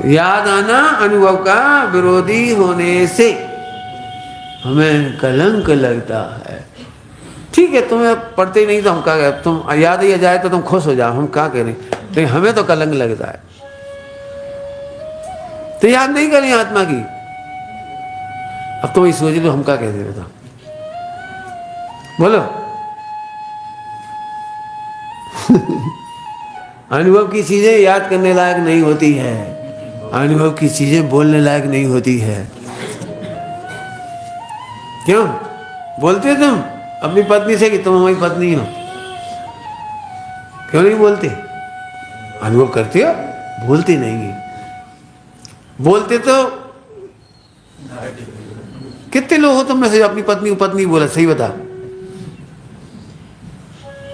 याद आना अनुभव का विरोधी होने से हमें कलंक लगता है। ठीक है, तुम्हें पढ़ते ही नहीं तो हम क्या कहें, तुम याद ही आ जाए तो तुम खुश हो जाओ, हम क्या कह रहे, लेकिन हमें तो कलंक लगता है। तो याद नहीं करें आत्मा की। अब तुम सोच लो हम क्या कहते बताओ, बोलो। अनुभव की चीजें याद करने लायक नहीं होती है, अनुभव की चीजें बोलने लायक नहीं होती है। क्यों बोलते तुम अपनी पत्नी से कि तुम हमारी पत्नी हो? क्यों नहीं बोलते? अनुभव करते हो, बोलते नहीं। बोलते तो कितने लोग हो तुम में से अपनी पत्नी को पत्नी बोला? सही बता,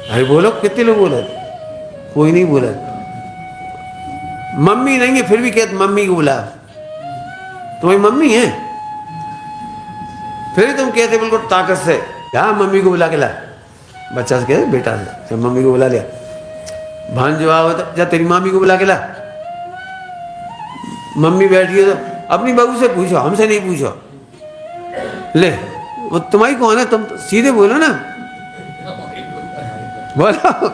अरे बोलो, कितने लोग बोला? कोई नहीं बोला। मम्मी नहीं है फिर भी कहते मम्मी को बुला, तुम्हारी मम्मी है फिर तुम कहते बिल्कुल ताकत से क्या मम्मी को बुला के ला। बच्चा से कहते बेटा से, जब मम्मी को बुला लिया, भांजो आओ तो जा तेरी मामी को बुला के ला। मम्मी बैठी है तो अपनी बहू से पूछो, हमसे नहीं पूछो। ले वो तुम्हारी कौन है? तुम सीधे बोलो ना, बोलो।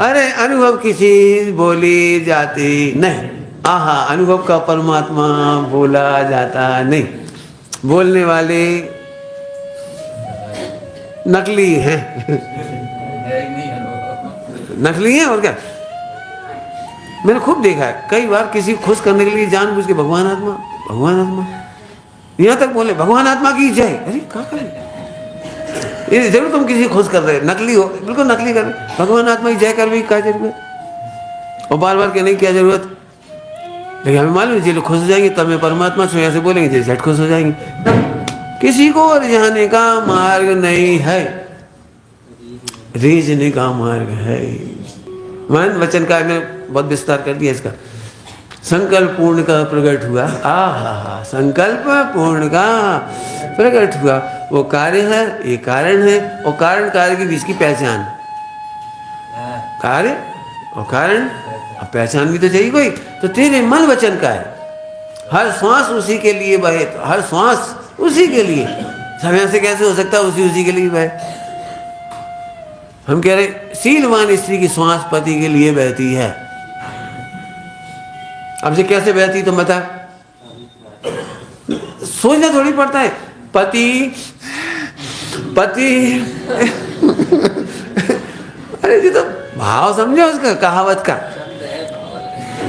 अरे अनुभव की चीज बोली जाती नहीं। आहा, अनुभव का परमात्मा बोला जाता नहीं। बोलने वाले नकली हैं। नकली हैं और क्या। मैंने खूब देखा है, कई बार किसी को खुश करने के लिए जानबूझ के भगवान आत्मा, भगवान आत्मा, यहां तक बोले भगवान आत्मा की जय। अरे क्या करें, ये जरूर तुम किसी को खुश कर रहे, नकली हो, बिल्कुल नकली कर रहे। भगवान आत्मा की जय कर भी क्या जरूरत, और बार बार कहने की क्या जरूरत। लेकिन हमें मालूम है जो लोग खुश हो जाएंगे तब मैं परमात्मा से ऐसे बोलेंगे जैसे झट खुश हो जाएंगे। किसी को रिझाने का मार्ग नहीं है, रीझने का मार्ग है। मन वचन का मैं बहुत विस्तार कर दिया इसका। संकल्प पूर्ण का प्रकट हुआ। हा, संकल्प पूर्ण का प्रकट हुआ। वो कार्य है, ये कारण है, और कारण कार्य के बीच की पहचान। कार्य और कारण, अब पहचान भी तो चाहिए कोई। तो तेरे मन वचन का है, हर श्वास उसी के लिए बहे, तो हर श्वास उसी के लिए। समय से कैसे हो सकता है उसी के लिए बहे? हम कह रहे शीलवान स्त्री की श्वास पति के लिए बहती है। अब से कैसे बहती तो बता, सोचना थोड़ी पड़ता है। पति अरे जी, तो भाव समझो उसका, कहावत का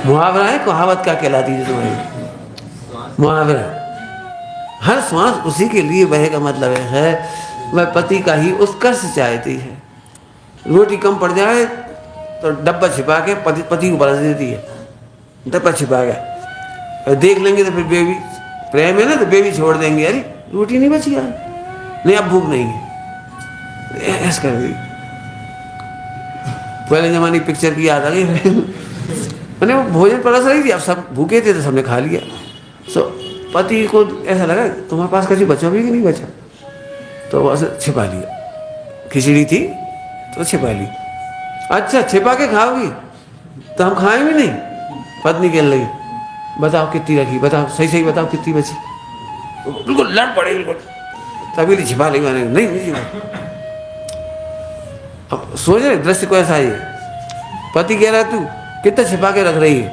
मुहावरा है, कहावत का कहलाती है तुम्हारी मुहावरा। हर श्वास उसी के लिए बहे का मतलब है वह पति का ही उत्कर्ष चाहती है। रोटी कम पड़ जाए तो डब्बा छिपा के पति को बरस देती है, डब्बा छिपा के। देख लेंगे तो फिर बेबी, प्रेम है ना, तो बेबी छोड़ देंगे, अरे रोटी नहीं बची यार, नहीं अब भूख नहीं है, ऐसा कर दी। पहले जमाने की पिक्चर की याद आ गई। मैंने वो भोजन परस रही थी, अब सब भूखे थे तो सबने खा लिया। सो पति को ऐसा लगा तुम्हारे पास कभी बचा भी कि नहीं बचा, तो बस छिपा लिया। खिचड़ी थी तो छिपा ली। अच्छा छिपा के खाओगी तो हम खाएं भी नहीं। पत्नी कहने लगी बताओ कितनी रखी, बताओ सही बताओ कितनी बची। बिल्कुल लड़ पड़े, बिल्कुल तभी छिपा ली मैंने, नहीं। अब सोच रहे दृश्य को ऐसा है, पति कह रहा है तू कितना छिपा के रख रही है,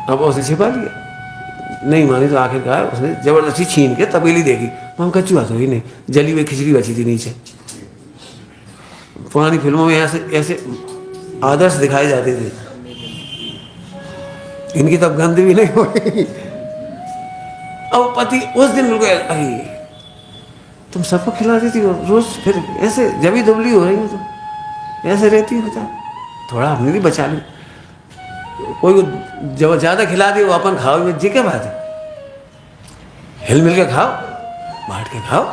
अब उसे छिपा लिया। नहीं मानी तो आखिरकार उसने जबरदस्ती छीन के तपेली देखी, हम कचुआ तो ही नहीं, जली हुई खिचड़ी बची थी नीचे। पुरानी फिल्मों में ऐसे आदर्श दिखाए जाते थे, इनकी तब गंध भी नहीं हुई। अब पति उस दिन बिल्कुल अरे तुम सबको खिलाती थी रोज, फिर ऐसे जब ही दुबली हो रही हो तो ऐसे रहती होता, थोड़ा हमने भी बचा ली। कोई को जब ज्यादा खिला दे वो अपन खाओ में जी क्या बात है, हिल मिल के खाओ, बांट के खाओ।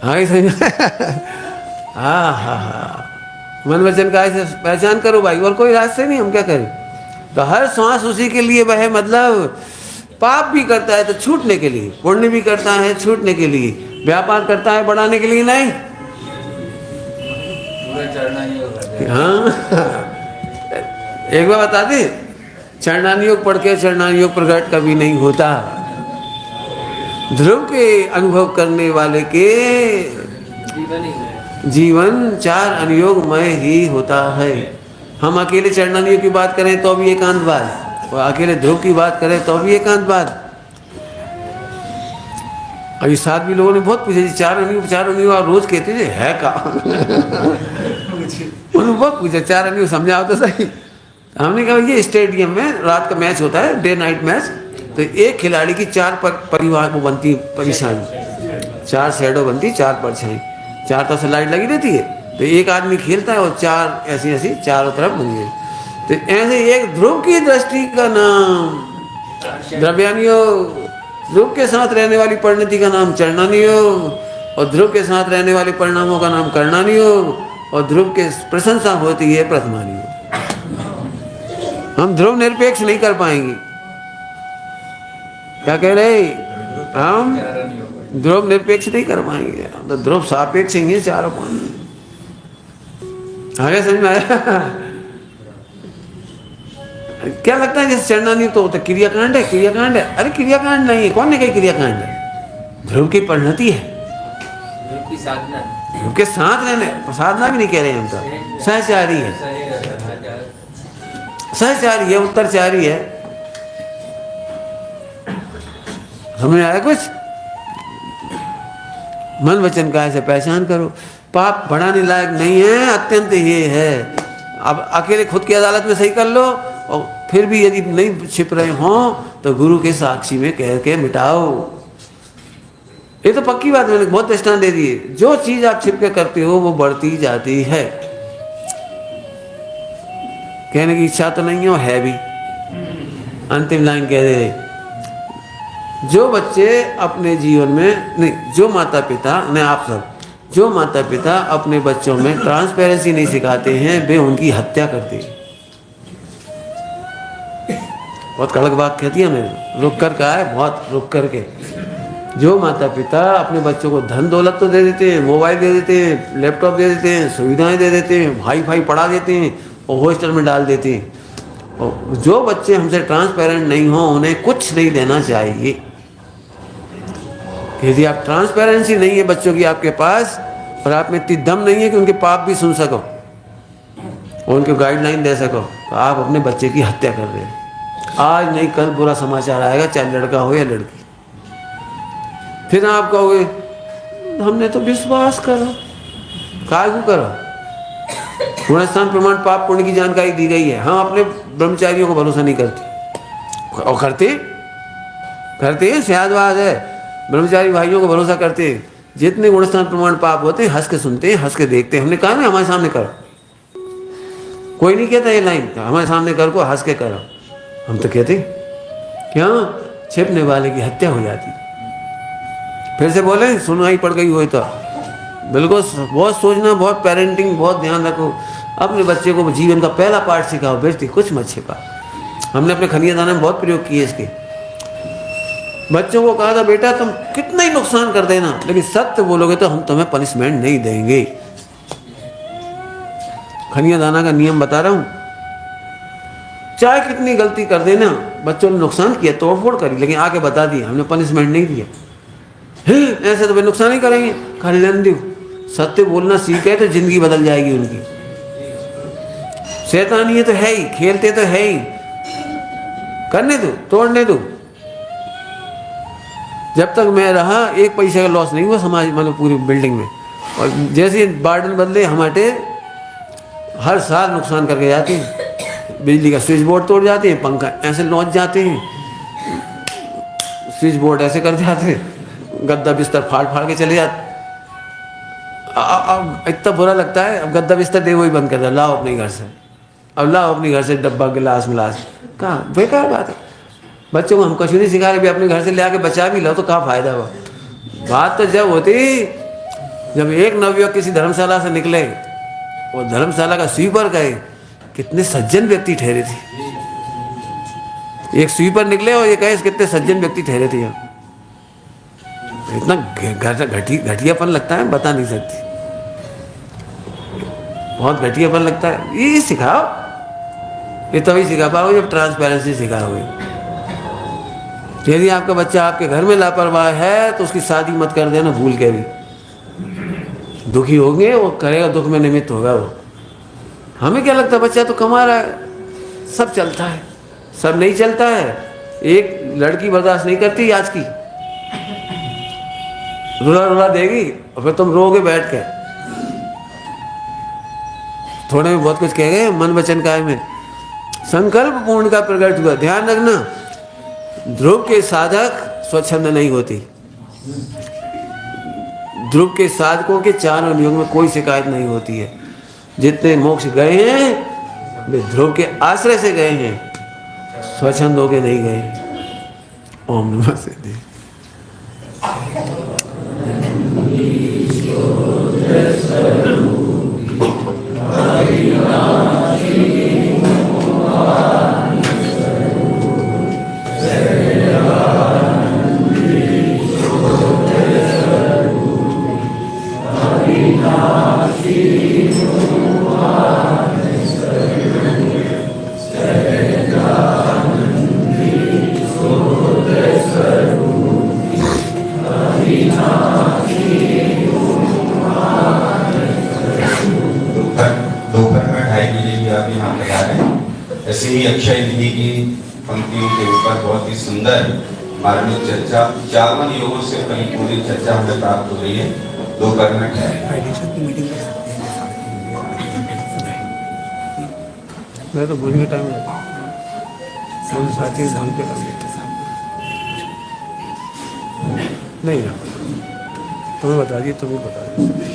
हाँ सही। हाँ मन वचन का ऐसे पहचान करो भाई, और कोई रास्ते नहीं, हम क्या करें। तो हर श्वास उसी के लिए वह, मतलब पाप भी करता है तो छूटने के लिए, पुण्य भी करता है छूटने के लिए, व्यापार करता है बढ़ाने के लिए नहीं। हाँ एक बार बता दे, चरणानी योग पढ़ के चरणानी योग प्रकट कभी नहीं होता। ध्रुव के अनुभव करने वाले के जीवन 4 अनुयोगमय ही होता है। हम अकेले चरणानी योग की बात करें तो भी एकांतवाद, और अकेले ध्रुव की बात करें तो भी एकांतवाद। अभी साथ भी लोगों ने बहुत पूछा जी 4 अनुयोग आप रोज कहते थे है का। उन्होंने बहुत पूछा 4 अनुयोग समझाओ तो सही। हमने कहा ये स्टेडियम में रात का मैच होता है, डे नाइट मैच, तो एक खिलाड़ी की 4 परिवार को बनती परेशानी, 4 शैडो बनती, 4 परछाई, 4 तरफ से लाइट लगी रहती है, तो एक आदमी खेलता है और 4 ऐसी चारों तरफ बन गई। तो ऐसे एक ध्रुव की दृष्टि का नाम द्रव्यानी योग, ध्रुव के साथ रहने वाली परिणति का नाम चरणानी योग, और ध्रुव के साथ रहने वाले परिणामों का नाम करणानी योग, और ध्रुव के प्रशंसा होती है प्रथमानी योग। हम ध्रुव निरपेक्ष नहीं कर पाएंगे। क्या कह रहे, हम ध्रुव निरपेक्ष नहीं कर पाएंगे, तो ध्रुव सापेक्ष ही चारों आगे समझ में आया। क्या लगता है जैसे चरणानी तो क्रियाकांड है, क्रियाकांड है, अरे क्रियाकांड नहीं है, कौन ने कही क्रियाकांड है, ध्रुव की परिणति है, ध्रुव की साधना, ध्रुव के साथ रहने, साधना भी नहीं कह रहे हैं हम तो, सहचारी है, सहचारी है, उत्तरचारी है। समझ आया कुछ। मन वचन का ऐसे पहचान करो, पाप बढ़ाने लायक नहीं है, अत्यंत ये है। अब अकेले खुद की अदालत में सही कर लो, और फिर भी यदि नहीं छिप रहे हों तो गुरु के साक्षी में कह के मिटाओ। ये तो पक्की बात, मैंने बहुत दृष्टांत दे दिए। जो चीज आप छिप के करते हो वो बढ़ती जाती है। कहने की इच्छा तो नहीं है भी, अंतिम लाइन कह दे, जो बच्चे अपने जीवन में नहीं, जो माता पिता ने आप सब जो माता पिता अपने बच्चों में ट्रांसपेरेंसी नहीं सिखाते हैं वे उनकी हत्या करते हैं। बहुत कड़क बात कहती है, मैंने रुक कर कहा है, बहुत रुक कर के। जो माता पिता अपने बच्चों को धन दौलत तो दे देते हैं, मोबाइल दे देते हैं, लैपटॉप दे देते हैं, सुविधाएं दे देते हैं, हाई फाई पढ़ा देते हैं और हॉस्टल में डाल देते हैं, और जो बच्चे हमसे ट्रांसपेरेंट नहीं हो उन्हें कुछ नहीं देना चाहिए। यदि आप ट्रांसपेरेंसी नहीं है बच्चों की आपके पास, और आप में इतनी दम नहीं है कि उनके पाप भी सुन सको और उनके गाइडलाइन दे सको, तो आप अपने बच्चे की हत्या कर रहे हैं। आज नहीं कल बुरा समाचार आएगा, चाहे लड़का हो या लड़की। फिर आप कहोगे हमने तो विश्वास करो, काहे करो? गुणस्थान प्रमाण पाप पुण्य की जानकारी दी गई है। हम अपने ब्रह्मचारियों को भरोसा नहीं करते, और करते शायद है, ब्रह्मचारी भाइयों को भरोसा करते हैं। जितने गुणस्थान प्रमाण पाप होते हैं हंस के सुनते हैं, हंस के देखते हैं। हमने कहा ना हमारे सामने करो, कोई नहीं कहता ये लाइन हमारे सामने कर को हंस के करो। हम तो कहते क्या छिपने वाले की हत्या हो जाती। फिर से बोले सुनाई पड़ गई हो तो बिल्कुल बहुत सोचना, बहुत पेरेंटिंग, बहुत ध्यान रखो। अपने बच्चे को जीवन का पहला पाठ सिखाओ, बेटी कुछ मत छिपा। हमने अपने खनिया दाना में बहुत प्रयोग किए इसके। बच्चों को कहा था बेटा तुम कितना ही नुकसान कर देना, लेकिन सत्य बोलोगे तो हम तुम्हें पनिशमेंट नहीं देंगे। खनिया दाना का नियम बता रहा हूं, चाहे कितनी गलती कर देना, बच्चों ने नुकसान किया तोड़फोड़ करी, लेकिन आके बता दिया हमने पनिशमेंट नहीं दिया। ऐसे तो वे नुकसान ही करेंगे। कल्याण सत्य बोलना सीखे तो जिंदगी बदल जाएगी उनकी। शैतानी ये तो है ही, खेलते तो है ही, करने दो, तोड़ने दो। जब तक मैं रहा एक पैसे का लॉस नहीं हुआ समाज, मतलब पूरी बिल्डिंग में। और जैसे वार्डन बदले हम हटे, हर साल नुकसान करके जाते हैं। बिजली का स्विच बोर्ड तोड़ जाते हैं, पंखा ऐसे लौट जाते हैं, स्विच बोर्ड ऐसे कर जाते हैं, गद्दा बिस्तर फाड़ फाड़ के चले जाते। अब इतना बुरा लगता है, अब गद्दा बिस्तर दे वही बंद कर दिया, लाओ अपने घर से, अब लाओ अपने घर से डब्बा गिलास मिलास। कहाँ बेकार बात है। बच्चों को हम कुछ नहीं सिखा रहे, भी अपने घर से ले आके बचा भी लो तो कहाँ फायदा हुआ। बात तो जब होती जब एक नवयुवक किसी धर्मशाला से निकले और धर्मशाला का स्वीपर गए, कितने सज्जन व्यक्ति ठहरे थे। एक स्वीपर निकले और ये कहे कितने सज्जन व्यक्ति ठहरे थे। यहाँ इतना घटियापन लगता है, बता नहीं सकती, बहुत घटियापन लगता है। ये सिखाओ, ये तभी सिखा पाओगे जब ट्रांसपेरेंसी सिखाओगे। यदि आपका बच्चा आपके घर में लापरवाह है तो उसकी शादी मत कर देना भूल के भी। दुखी होंगे, वो करेगा, दुख में निमित्त होगा वो। हमें क्या लगता है बच्चा तो कमा रहा है, सब चलता है। सब नहीं चलता है। एक लड़की बर्दाश्त नहीं करती आज की, रुला रुला देगी और फिर तुम रोगे बैठ के। थोड़े में बहुत कुछ कह गए, मन वचन काय में संकल्प पूर्ण का प्रकट हुआ। ध्यान रखना, ध्रुव के साधक स्वच्छंद नहीं होती। ध्रुव के साधकों के चारों युग में कोई शिकायत नहीं होती है। जितने मोक्ष गए हैं वे ध्रुव के आश्रय से गए हैं, स्वच्छंद होके नहीं गए। ओम नमः सिद्धि। ऐसे ही अक्षय निधि की पंक्तियों के ऊपर बहुत ही सुंदर मार्मिक चर्चा, 54 योगों से कहीं पूरी चर्चा हमें प्राप्त हो रही है। दोपहर में मैं तो भूलने टाइम साथी धाम पे नहीं ना, तुम्हें बता दिए, तुम्हें बता दिए।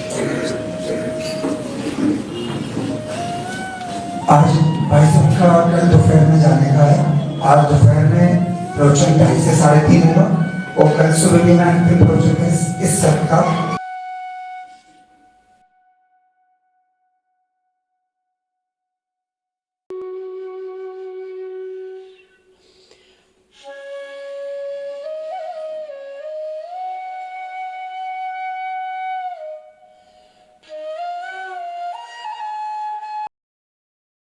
आज भाई साहब का कल दोपहर में जाने का है। आज दोपहर में प्रवचन 2:30 से 3:30 होगा और कल सुबह में प्रवचन इस सब का